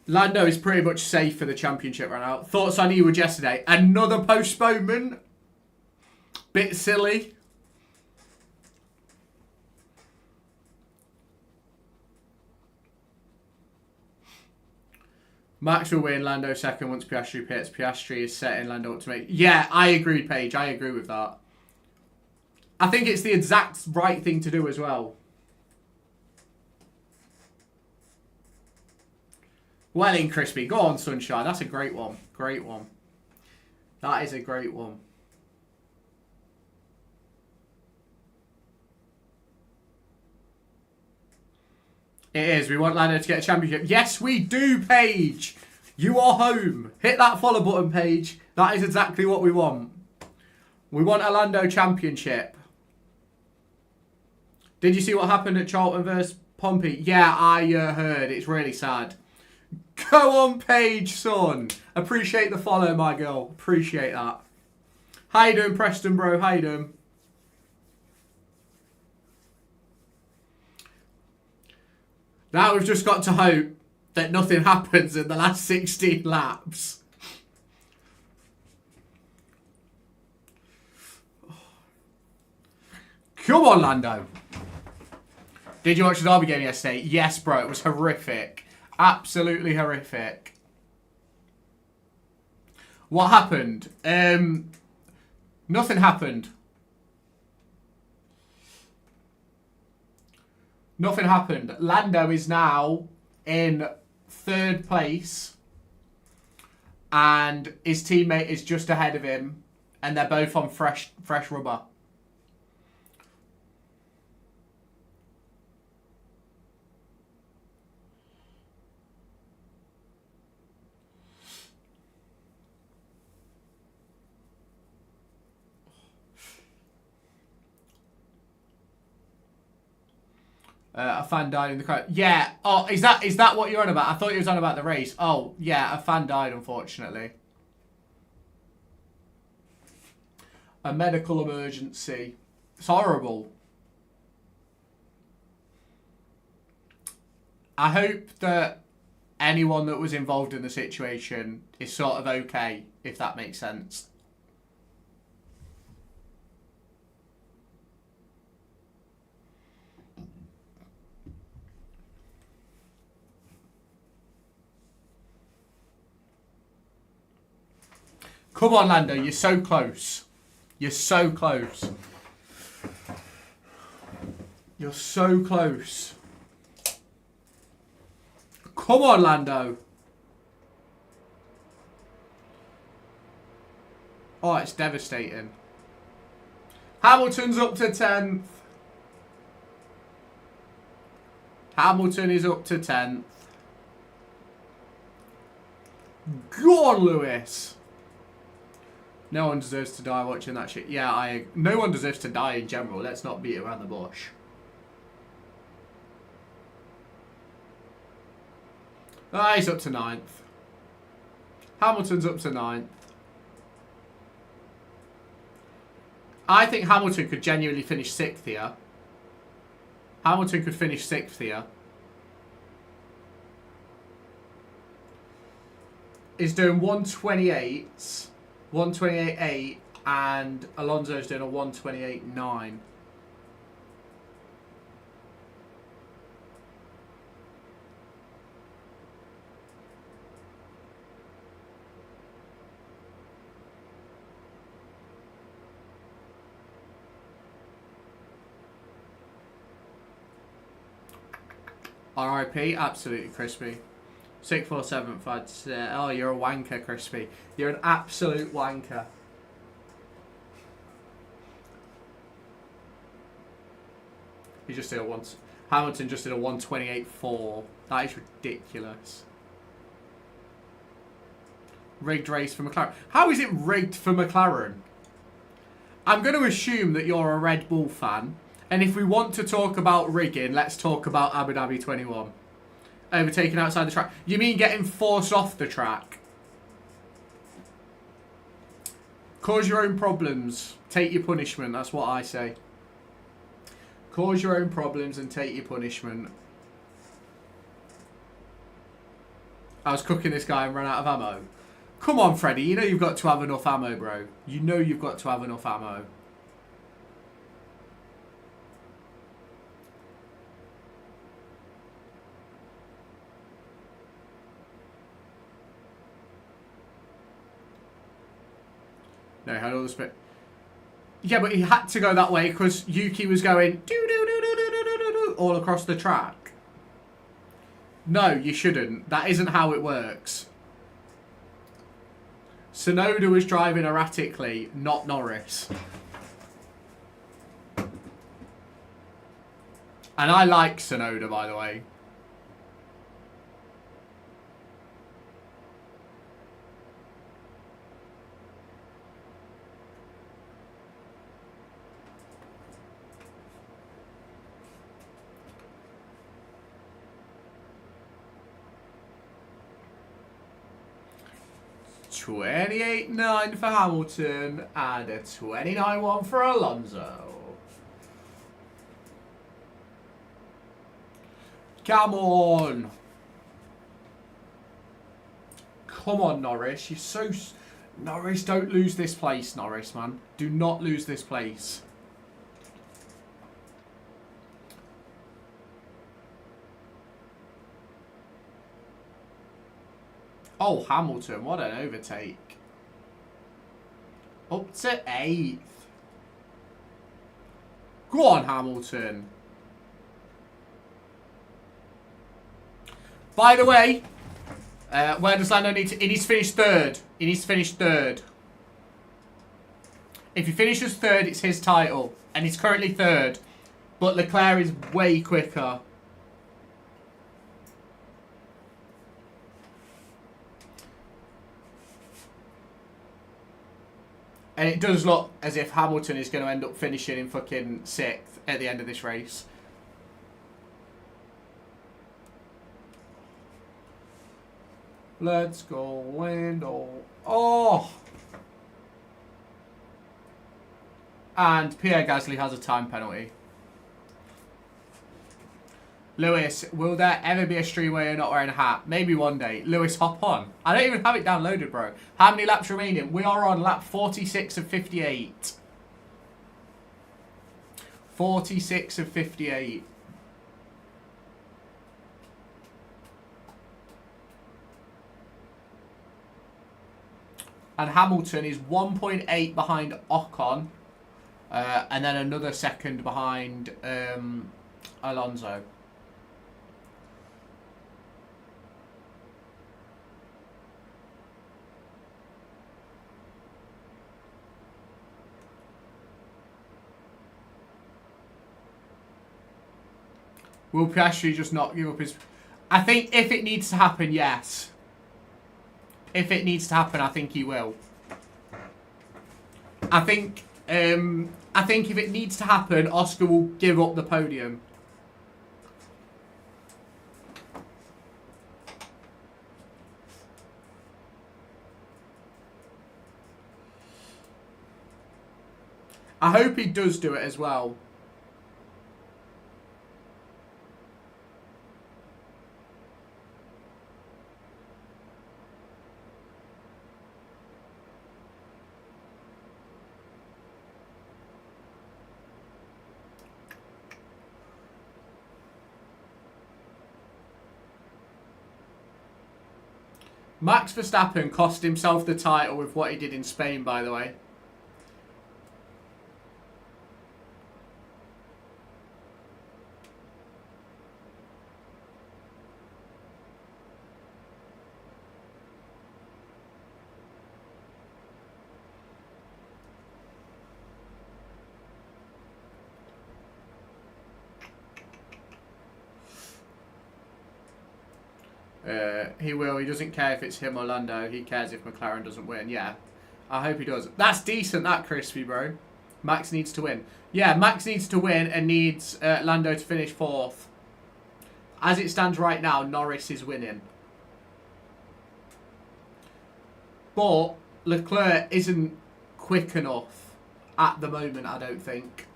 Lando is pretty much safe for the championship right now. Thoughts on Ewood yesterday? Another postponement. Bit silly. Max will win, Lando second once Piastri pits. Piastri is setting Lando up to make... Yeah, I agree, Paige. I agree with that. I think it's the exact right thing to do as well. Well in, Crispy. Go on, Sunshine. That's a great one. Great one. That is a great one. It is. We want Lando to get a championship. Yes, we do, Paige. You are home. Hit that follow button, Paige. That is exactly what we want. We want a Lando championship. Did you see what happened at Charlton versus Pompey? Yeah, I heard. It's really sad. Go on, Paige, son. Appreciate the follow, my girl. Appreciate that. How you doing, Preston, bro? How you doing? Now we've just got to hope that nothing happens in the last 16 laps. Come on, Lando. Did you watch the Derby game yesterday? Yes, bro. It was horrific. Absolutely horrific. What happened? Nothing happened. Nothing happened. Lando is now in 3rd place. And his teammate is just ahead of him. And they're both on fresh rubber. A fan died in the crowd. Yeah. Oh, is that what you're on about? I thought you was on about the race. Oh, yeah. A fan died, unfortunately. A medical emergency. It's horrible. I hope that anyone that was involved in the situation is sort of okay, if that makes sense. Come on, Lando. You're so close. You're so close. You're so close. Come on, Lando. Oh, it's devastating. Hamilton's up to 10th. Hamilton is up to 10th. Go on, Lewis. No one deserves to die watching that shit. Yeah, no one deserves to die in general. Let's not beat around the bush. Ah, he's up to 9th. Hamilton's up to 9th. I think Hamilton could genuinely finish 6th here. Hamilton could finish 6th here. He's doing 128. 128.8 and Alonso's doing a 128.9. RIP, absolutely crispy. 6th or 7th, I'd say. Oh, you're a wanker, Crispy. You're an absolute wanker. He just did a once. Hamilton just did a 128.4. That is ridiculous. Rigged race for McLaren. How is it rigged for McLaren? I'm going to assume that you're a Red Bull fan. And if we want to talk about rigging, let's talk about Abu Dhabi 21. Overtaken outside the track. You mean getting forced off the track? Cause your own problems. Take your punishment. That's what I say. Cause your own problems and take your punishment. I was cooking this guy and ran out of ammo. Come on, Freddy. You know you've got to have enough ammo, bro. You know you've got to have enough ammo. No, he had all the spit. Yeah, but he had to go that way because Yuki was going all across the track. No, you shouldn't. That isn't how it works. Tsunoda was driving erratically, not Norris. And I like Tsunoda, by the way. $28.9 for Hamilton and a $29.1 for Alonso. Come on. Come on, Norris. You're so... Norris, don't lose this place, Norris, man. Do not lose this place. Oh, Hamilton, what an overtake. Up to 8th. Go on, Hamilton. By the way, where does Lando need to... He needs to finish 3rd. He needs to finish 3rd. If he finishes 3rd, it's his title. And he's currently 3rd. But Leclerc is way quicker. And it does look as if Hamilton is going to end up finishing in fucking 6th at the end of this race. Let's go, Lando. Oh! And Pierre Gasly has a time penalty. Lewis, will there ever be a stream where you're not wearing a hat? Maybe one day. Lewis, hop on. I don't even have it downloaded, bro. How many laps remaining? We are on lap 46 of 58. 46 of 58. And Hamilton is 1.8 behind Ocon. And then another second behind Alonso. Will Piastri just not give up his... I think if it needs to happen, yes. If it needs to happen, I think he will. I think if it needs to happen, Oscar will give up the podium. I hope he does do it as well. Max Verstappen cost himself the title with what he did in Spain, by the way. He will. He doesn't care if it's him or Lando. He cares if McLaren doesn't win. Yeah. I hope he does. That's decent, that, Crispy, bro. Max needs to win. Yeah, Max needs to win and needs Lando to finish 4th. As it stands right now, Norris is winning. But Leclerc isn't quick enough at the moment, I don't think.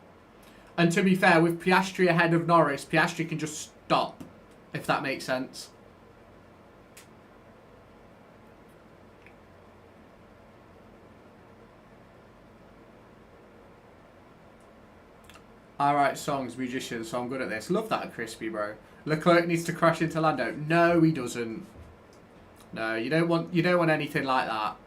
And to be fair, with Piastri ahead of Norris, Piastri can just stop, if that makes sense. I write songs, musicians, so I'm good at this. Love that, Crispy, bro. Leclerc needs to crash into Lando. No, he doesn't. No, you don't want anything like that.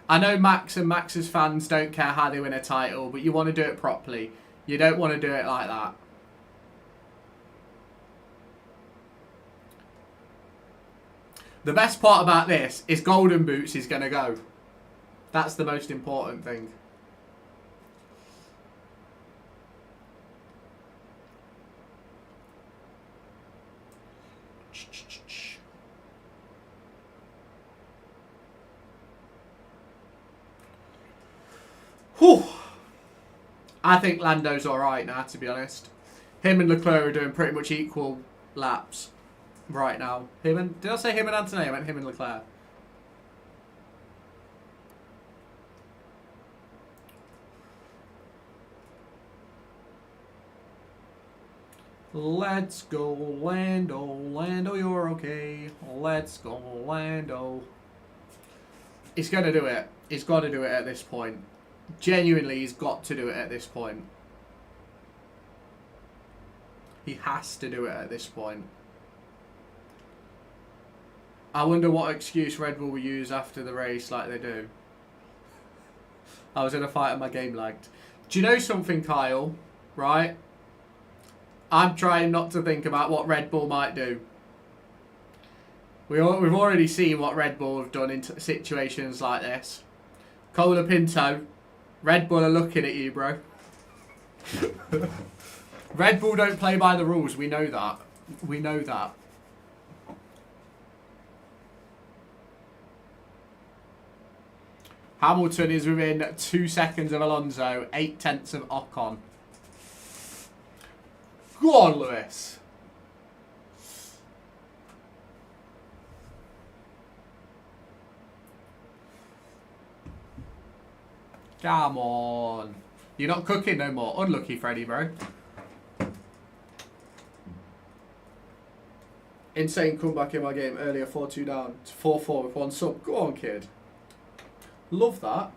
I know Max and Max's fans don't care how they win a title, but you want to do it properly. You don't want to do it like that. The best part about this is Golden Boots is going to go. That's the most important thing. Whew. I think Lando's alright now, to be honest. Him and Leclerc are doing pretty much equal laps right now. Did I say him and Anthony? I meant him and Leclerc. Let's go, Lando. Lando, you're okay. Let's go, Lando. He's going to do it. He's got to do it at this point. Genuinely, he's got to do it at this point. He has to do it at this point. I wonder what excuse Red Bull will use after the race like they do. I was in a fight and my game lagged. Do you know something, Kyle? Right? I'm trying not to think about what Red Bull might do. We've already seen what Red Bull have done in situations like this. Cola Pinto, Red Bull are looking at you, bro. Red Bull don't play by the rules. We know that. We know that. Hamilton is within 2 seconds of Alonso, 8/10 of Ocon. Go on, Lewis. Come on. You're not cooking no more. Unlucky, Freddy, bro. Insane comeback in my game earlier. 4-2 down. 4-4 with 1 sub. Go on, kid. Love that.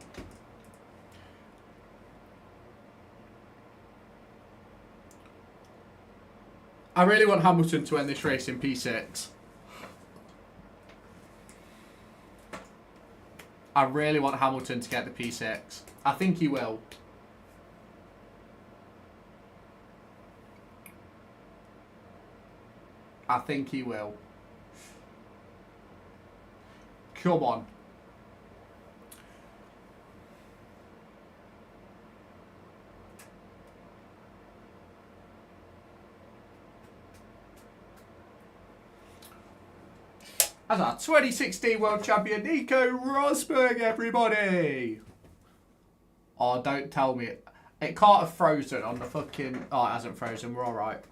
I really want Hamilton to end this race in P6. I really want Hamilton to get the P6. I think he will. I think he will. Come on. As our 2016 World Champion, Nico Rosberg, everybody! Oh, don't tell me. It can't have frozen on the fucking... Oh, it hasn't frozen. We're alright.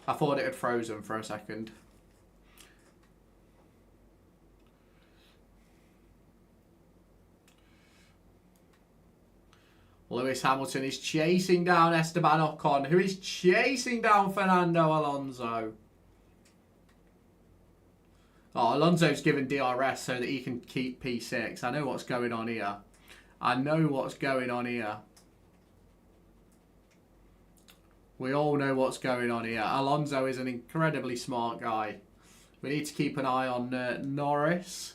I thought it had frozen for a second. Lewis Hamilton is chasing down Esteban Ocon, who is chasing down Fernando Alonso. Oh, Alonso's given DRS so that he can keep P6. I know what's going on here. I know what's going on here. We all know what's going on here. Alonso is an incredibly smart guy. We need to keep an eye on Norris.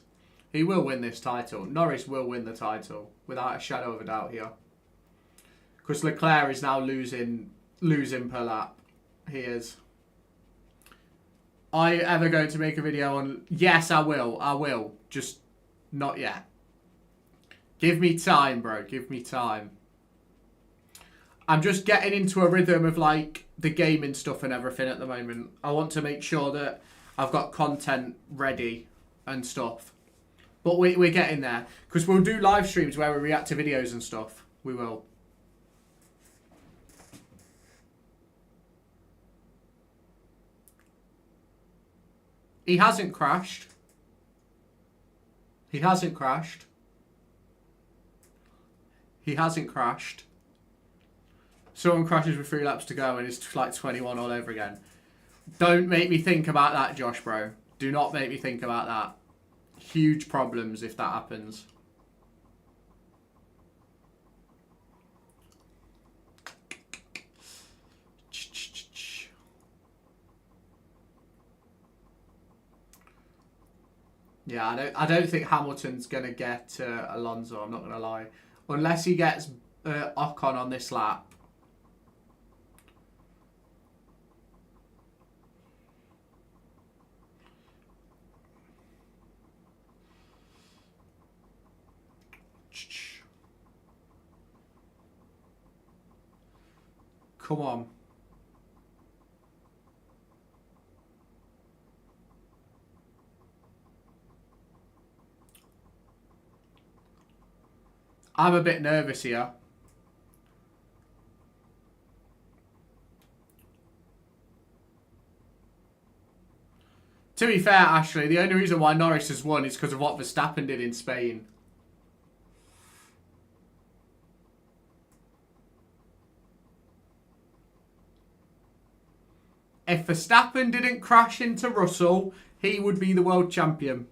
He will win this title. Norris will win the title without a shadow of a doubt here. Because Leclerc is now losing per lap. He is. Are you ever going to make a video on... Yes, I will. I will. Just not yet. Give me time, bro. Give me time. I'm just getting into a rhythm of, like, the gaming stuff and everything at the moment. I want to make sure that I've got content ready and stuff. But we're getting there. Because we'll do live streams where we react to videos and stuff. We will. He hasn't crashed. He hasn't crashed. He hasn't crashed. Someone crashes with 3 laps to go and it's like 21 all over again. Don't make me think about that, Josh, bro. Do not make me think about that. Huge problems if that happens. Yeah, I don't think Hamilton's going to get Alonso, I'm not going to lie. Unless he gets Ocon on this lap. Come on. I'm a bit nervous here. To be fair, Ashley, the only reason why Norris has won is because of what Verstappen did in Spain. If Verstappen didn't crash into Russell, he would be the world champion.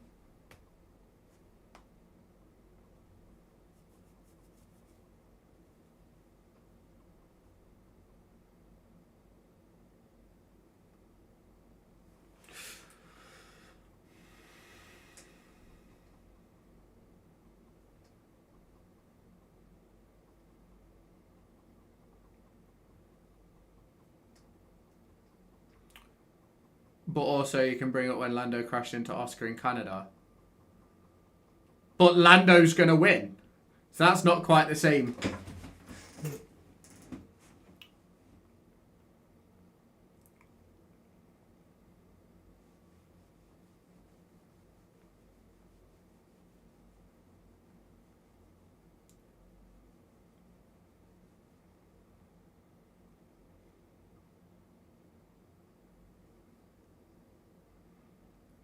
But also you can bring up when Lando crashed into Oscar in Canada. But Lando's going to win. So that's not quite the same.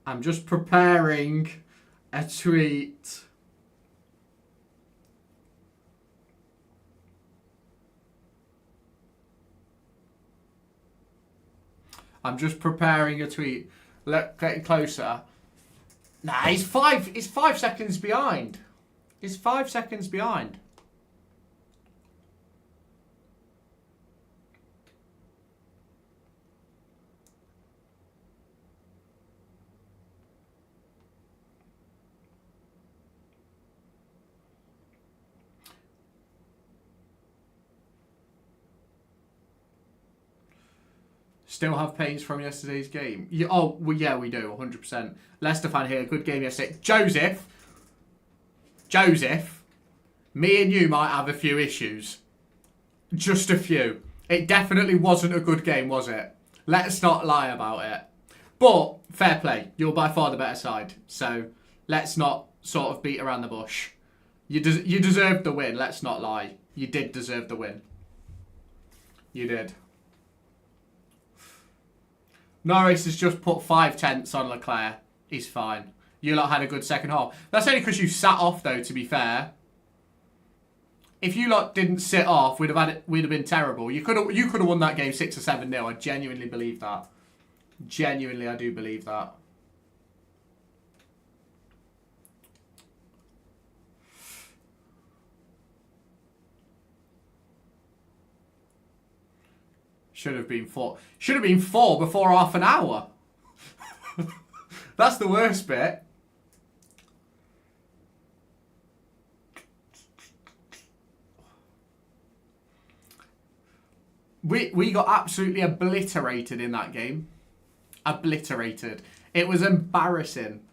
I'm just preparing a tweet. I'm just preparing a tweet. Look, getting closer. Nah, he's 5 seconds behind. He's 5 seconds behind. Still have pains from yesterday's game. Oh, well, yeah, we do, 100%. Leicester fan here, good game yesterday. Joseph, me and you might have a few issues. Just a few. It definitely wasn't a good game, was it? Let's not lie about it. But, fair play. You're by far the better side. So, let's not sort of beat around the bush. You deserved the win, let's not lie. You did deserve the win. You did. Norris has just put 5/10 on Leclerc. He's fine. You lot had a good second half. That's only because you sat off, though, to be fair. If you lot didn't sit off, we'd have been terrible. You could have won that game 6 or 7-0. I genuinely believe that. Genuinely, I do believe that. Should have been 4. Should have been 4 before half an hour. That's the worst bit. We got absolutely obliterated in that game. Obliterated. It was embarrassing.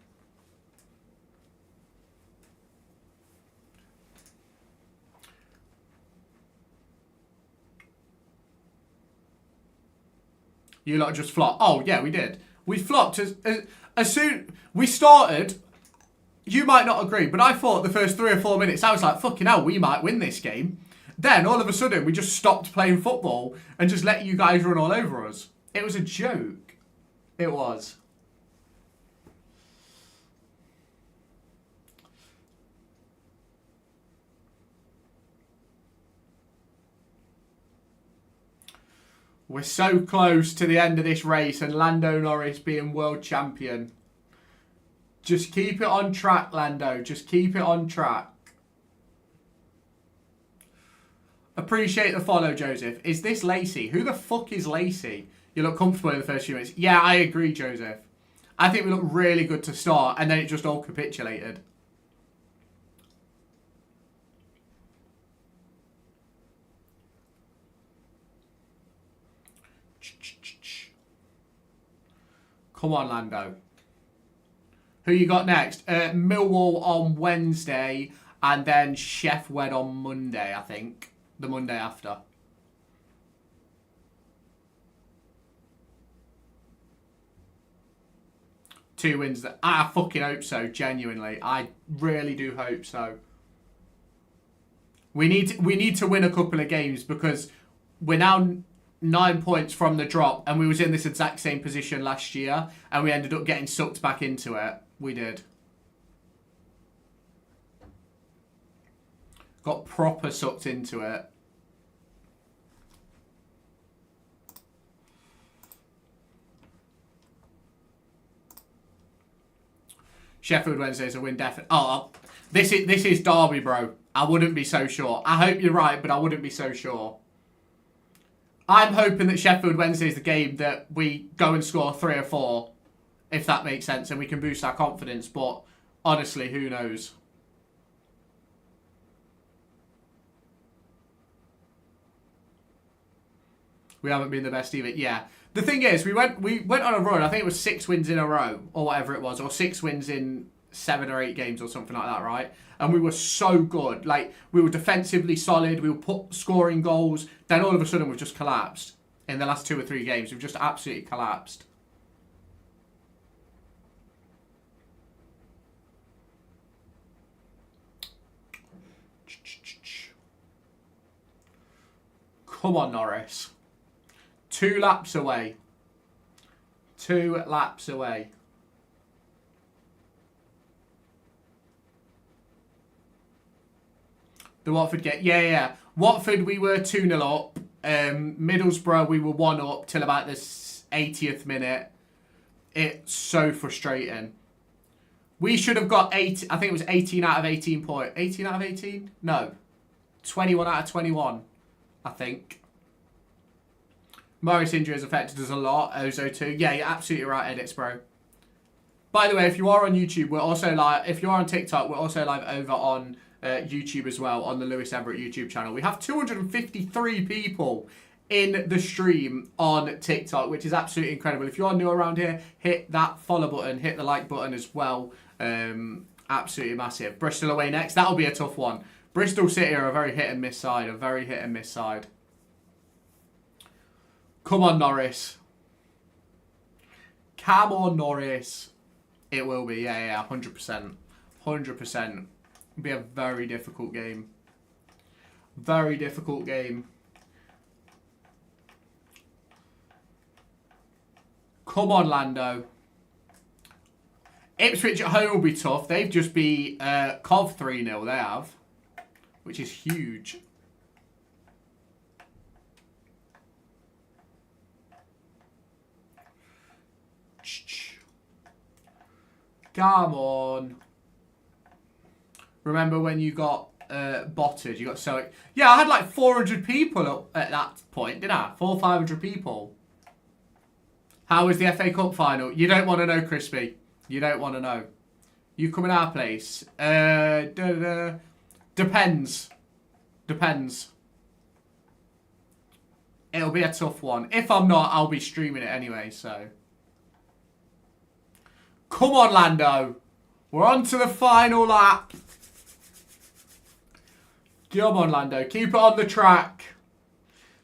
You lot just flopped. Oh, yeah, we did. We flopped as soon... We started... You might not agree, but I thought the first 3 or 4 minutes, I was like, fucking hell, we might win this game. Then, all of a sudden, we just stopped playing football and just let you guys run all over us. It was a joke. It was. We're so close to the end of this race and Lando Norris being world champion. Just keep it on track, Lando. Just keep it on track. Appreciate the follow, Joseph. Is this Lacey? Who the fuck is Lacey? You look comfortable in the first few minutes. Yeah, I agree, Joseph. I think we look really good to start, and then it just all capitulated. Come on, Lando. Who you got next? Millwall on Wednesday, and then Sheffield on Monday, I think. The Monday after. Two wins. I fucking hope so, genuinely. I really do hope so. We need to win a couple of games because we're now 9 points from the drop, and we was in this exact same position last year, and we ended up getting sucked back into it. We did. Got proper sucked into it. Sheffield Wednesday's a win, definitely. Oh, this is Derby, bro. I wouldn't be so sure. I hope you're right, but I wouldn't be so sure. I'm hoping that Sheffield Wednesday is the game that we go and score 3 or 4, if that makes sense, and we can boost our confidence. But honestly, who knows? We haven't been the best either. Yeah. The thing is, we went on a run. I think it was 6 wins in a row, or whatever it was, or 6 wins in 7 or 8 games, or something like that, right? And we were so good. Like, we were defensively solid. We were scoring goals. Then all of a sudden, we've just collapsed. In the last 2 or 3 games, we've just absolutely collapsed. Come on, Norris. 2 laps away. 2 laps away. The Watford game. Yeah. Watford, we were 2-0 up. Middlesbrough, we were 1 up till about the 80th minute. It's so frustrating. We should have got 8. I think it was 18 out of 18 points. 18 out of 18? No. 21 out of 21, I think. Morris injury has affected us a lot. Ozo too. Yeah, you're absolutely right, Edits, bro. By the way, if you are on YouTube, we're also live. If you are on TikTok, we're also live over on YouTube as well, on the Lewis Everett YouTube channel. We have 253 people in the stream on TikTok, which is absolutely incredible. If you are new around here, hit that follow button, hit the like button as well. Absolutely massive. Bristol away next. That'll be a tough one. Bristol City are a very hit and miss side. Come on, Norris. Come on, Norris. It will be. Yeah, 100%. 100%. It'll be a very difficult game. Very difficult game. Come on, Lando. Ipswich at home will be tough. They've just beat Cov 3-0. They have. Which is huge. Come on. Remember when you got botted? You got so... Yeah, I had like 400 people at that point, didn't I? 400 or 500 people. How was the FA Cup final? You don't want to know, Crispy. You don't want to know. You come in our place. Depends. Depends. It'll be a tough one. If I'm not, I'll be streaming it anyway, so... Come on, Lando. We're on to the final lap. Come on, Lando. Keep it on the track.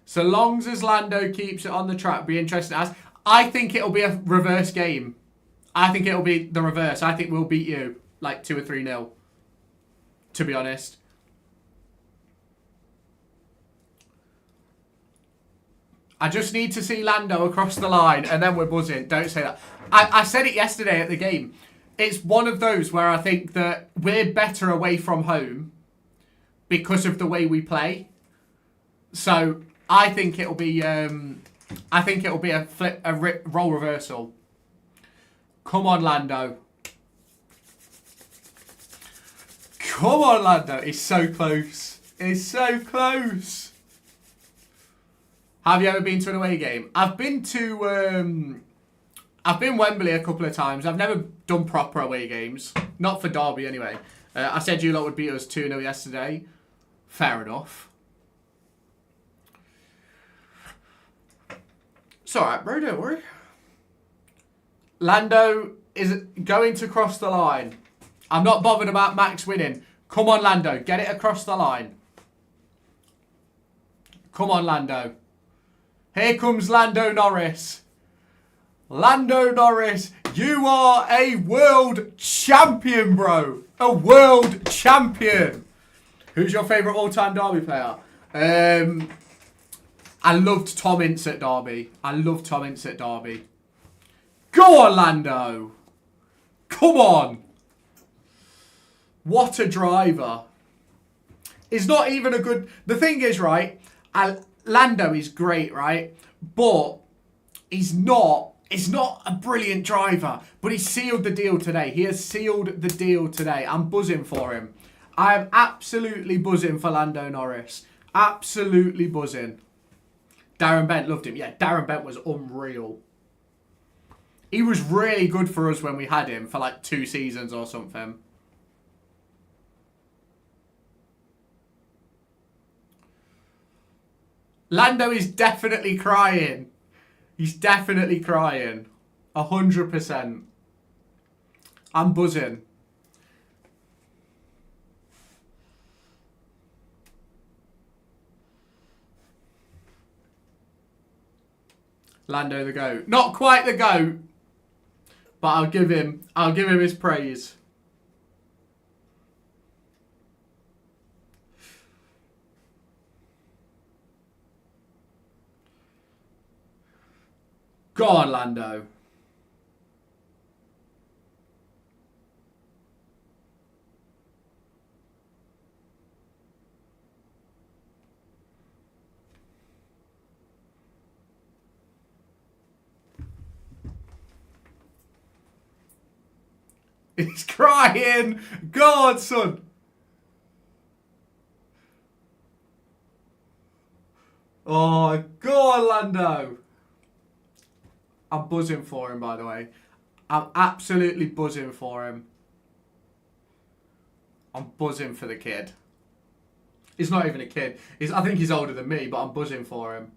So long as Lando keeps it on the track, be interesting to ask. I think it'll be a reverse game. I think it'll be the reverse. I think we'll beat you like 2 or 3-0. To be honest. I just need to see Lando across the line and then we're buzzing. Don't say that. I said it yesterday at the game. It's one of those where I think that we're better away from home because of the way we play. So I think it'll be I think it'll be a role reversal. Come on, Lando. Come on, Lando. It's so close. It's so close. Have you ever been to an away game? I've been Wembley a couple of times. I've never done proper away games. Not for Derby, anyway. I said you lot would beat us 2-0 yesterday. Fair enough. It's alright, bro. Don't worry. Lando is going to cross the line. I'm not bothered about Max winning. Come on, Lando. Get it across the line. Come on, Lando. Here comes Lando Norris. Lando Norris, you are a world champion, bro. A world champion. Who's your favourite all-time Derby player? I loved Tom Ince at Derby. Go on, Lando. Come on. What a driver. He's not even a good... The thing is, right, Lando is great, right? But he's not a brilliant driver. But he sealed the deal today. He has sealed the deal today. I'm buzzing for him. I am absolutely buzzing for Lando Norris. Absolutely buzzing. Darren Bent loved him. Yeah, Darren Bent was unreal. He was really good for us when we had him for like 2 seasons or something. Lando is definitely crying. He's definitely crying. 100%. I'm buzzing. Lando the GOAT. Not quite the GOAT. But I'll give him his praise. Go on, Lando. He's crying. God, son. Oh, go on, Lando. I'm buzzing for him, by the way. I'm absolutely buzzing for him. I'm buzzing for the kid. He's not even a kid. I think he's older than me, but I'm buzzing for him.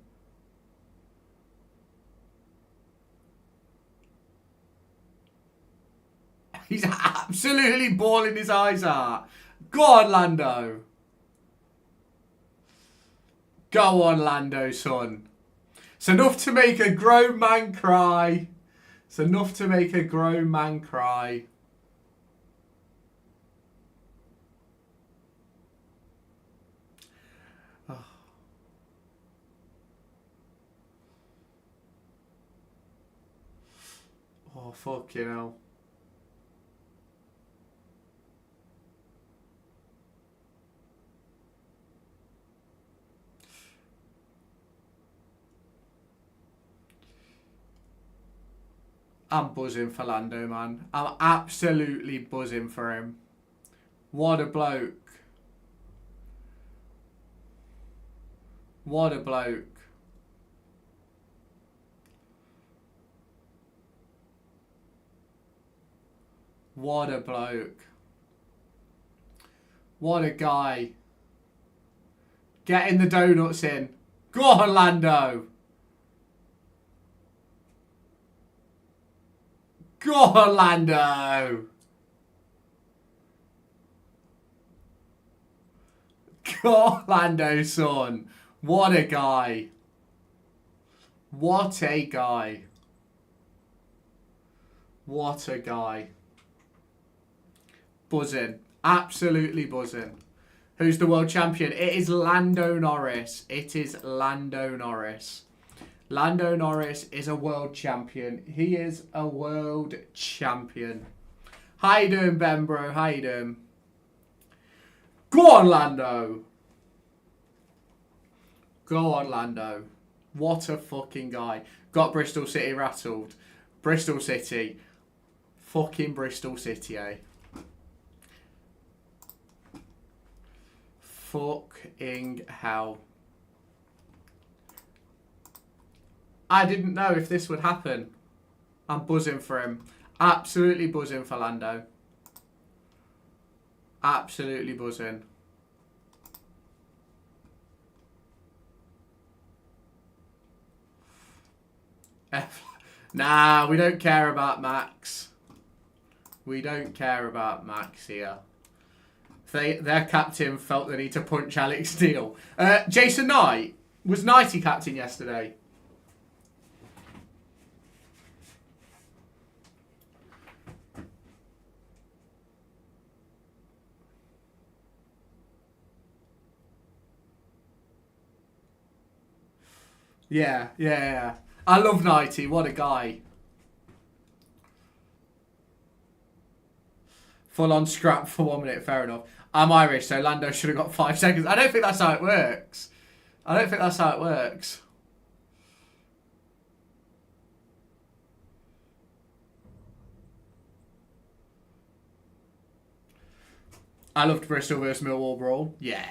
He's absolutely bawling his eyes out. Go on, Lando. Go on, Lando, son. It's enough to make a grown man cry. It's enough to make a grown man cry. Oh, oh fucking hell. I'm buzzing for Lando, man. I'm absolutely buzzing for him. What a bloke. What a bloke. What a bloke. What a guy. Getting the donuts in. Go on, Lando. Go on, Lando. Go on, Lando, son. What a guy. What a guy. What a guy. Buzzing. Absolutely buzzing. Who's the world champion? It is Lando Norris. It is Lando Norris. Lando Norris is a world champion. He is a world champion. How you doing, Ben, bro? How you doing? Go on, Lando. Go on, Lando. What a fucking guy. Got Bristol City rattled. Bristol City. Fucking Bristol City, eh? Fucking hell. I didn't know if this would happen. I'm buzzing for him. Absolutely buzzing for Lando. Absolutely buzzing. Nah, we don't care about Max. We don't care about Max here. Their captain felt the need to punch Alex Neil. Jason Knight. Was Knighty captain yesterday? Yeah. I love Knighty. What a guy. Full on scrap for 1 minute. Fair enough. I'm Irish, so Lando should have got 5 seconds. I don't think that's how it works. I don't think that's how it works. I loved Bristol versus Millwall brawl. Yeah.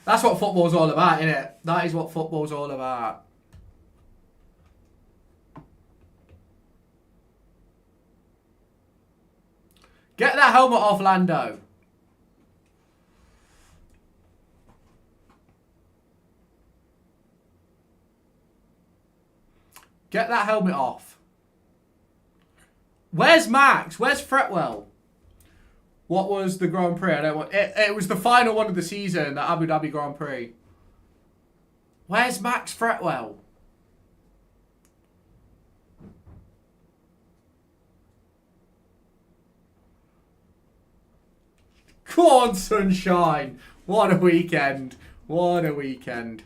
That's what football's all about, isn't it? That is what football's all about. Get that helmet off, Lando. Get that helmet off. Where's Max? Where's Fretwell? What was the Grand Prix? I don't want. It was the final one of the season, the Abu Dhabi Grand Prix. Where's Max Fretwell? Come on, sunshine. What a weekend. What a weekend.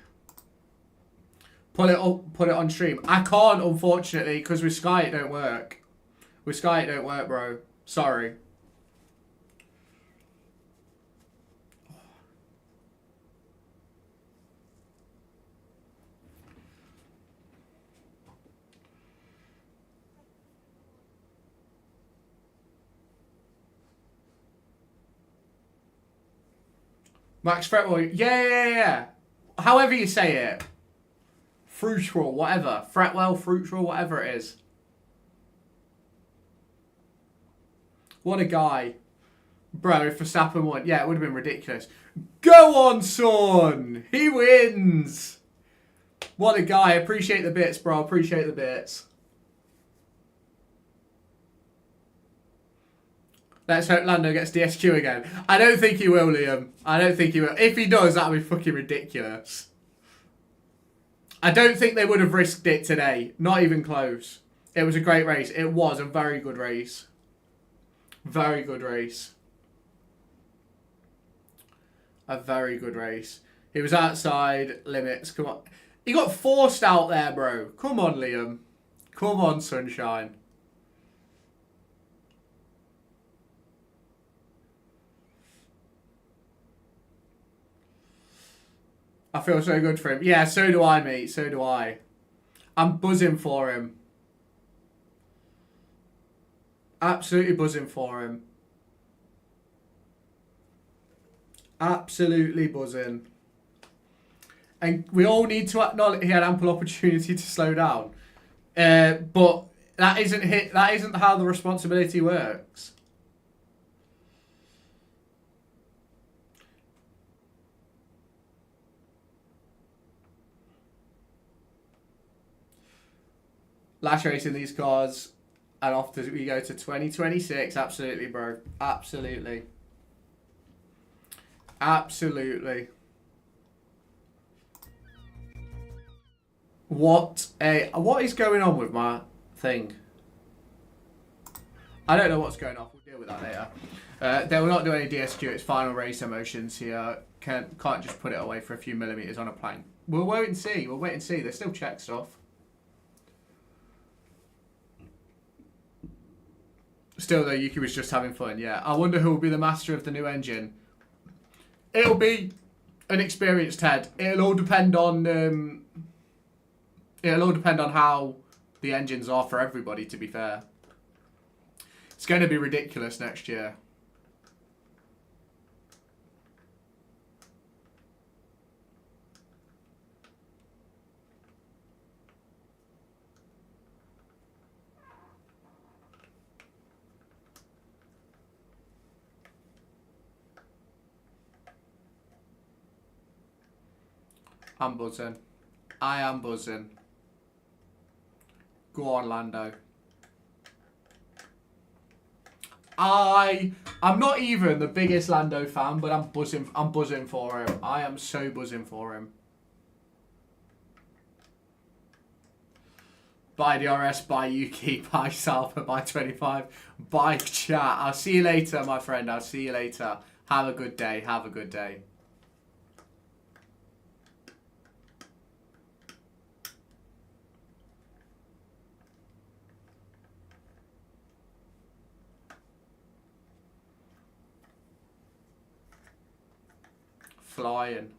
Put it up, put it on stream. I can't, unfortunately, because with Sky it don't work. With Sky it don't work, bro. Sorry. Max Fretwell, yeah. However you say it. Fruitral, whatever. Fretwell, Fruitral, whatever it is. What a guy. Bro, if Verstappen won, yeah, it would have been ridiculous. Go on, son! He wins! What a guy. Appreciate the bits, bro. Appreciate the bits. Let's hope Lando gets DSQ again. I don't think he will, Liam. I don't think he will. If he does, that would be fucking ridiculous. I don't think they would have risked it today. Not even close. It was a great race. It was a very good race. Very good race. A very good race. He was outside limits. Come on. He got forced out there, bro. Come on, Liam. Come on, sunshine. I feel so good for him. Yeah, so do I, mate. So do I. I'm buzzing for him. Absolutely buzzing for him. Absolutely buzzing. And we all need to acknowledge he had ample opportunity to slow down. But that isn't how the responsibility works. Last race in these cars, and off we go to 2026. Absolutely, bro. Absolutely. Absolutely. What is going on with my thing? I don't know what's going on. We'll deal with that later. They will not do any DSQ. It's final race emotions here. Can't just put it away for a few millimeters on a plank. We'll wait and see. We'll wait and see. They still check stuff. Still, though, Yuki was just having fun, yeah. I wonder who will be the master of the new engine. It'll be an experienced head. It'll all depend on It'll all depend on how the engines are for everybody, to be fair. It's going to be ridiculous next year. I'm buzzing. I am buzzing. Go on, Lando. I'm not even the biggest Lando fan, but I'm buzzing. I'm buzzing for him. I am so buzzing for him. Bye DRS, bye Yuki, bye Salva, bye 25, bye chat. I'll see you later, my friend. I'll see you later. Have a good day. Have a good day. Flying.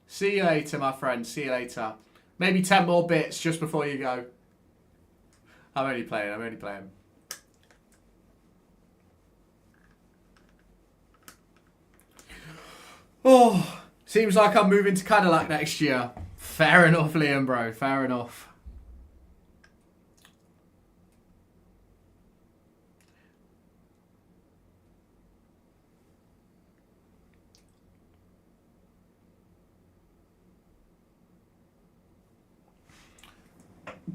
See you later, my friend. See you later. Maybe 10 more bits just before you go. I'm only playing. I'm only playing. Oh, seems like I'm moving to Cadillac next year. Fair enough, Liam, bro. Fair enough.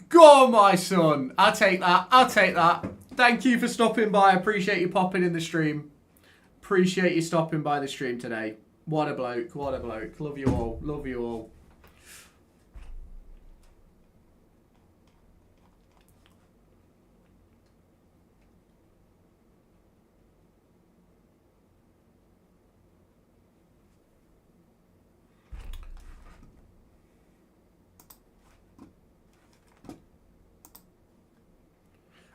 Go on, my son. I'll take that. I'll take that. Thank you for stopping by. I appreciate you popping in the stream. Appreciate you stopping by the stream today. What a bloke. What a bloke. Love you all. Love you all.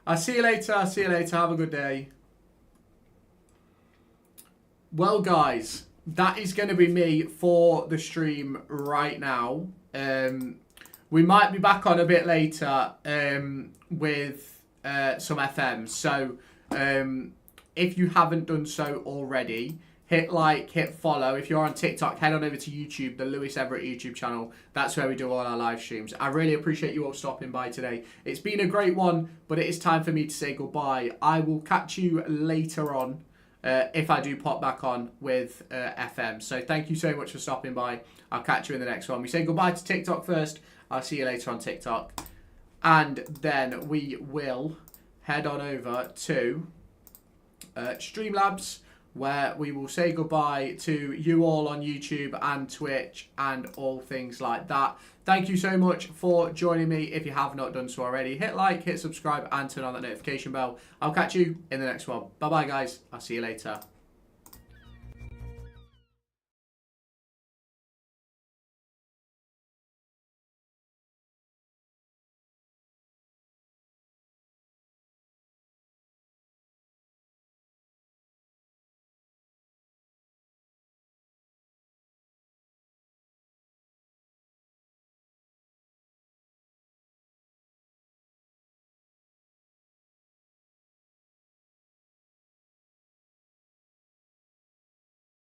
I'll see you later. I'll see you later. Have a good day. Well, guys, that is going to be me for the stream right now. We might be back on a bit later with some FM. So if you haven't done so already, hit like, hit follow. If you're on TikTok, head on over to YouTube, the Lewis Everett YouTube channel. That's where we do all our live streams. I really appreciate you all stopping by today. It's been a great one, but it is time for me to say goodbye. I will catch you later on if I do pop back on with FM. So thank you so much for stopping by. I'll catch you in the next one. We say goodbye to TikTok first. I'll see you later on TikTok. And then we will head on over to Streamlabs, where we will say goodbye to you all on YouTube and Twitch and all things like that. Thank you so much for joining me. If you have not done so already, hit like, hit subscribe, and turn on that notification bell. I'll catch you in the next one. Bye-bye, guys. I'll see you later.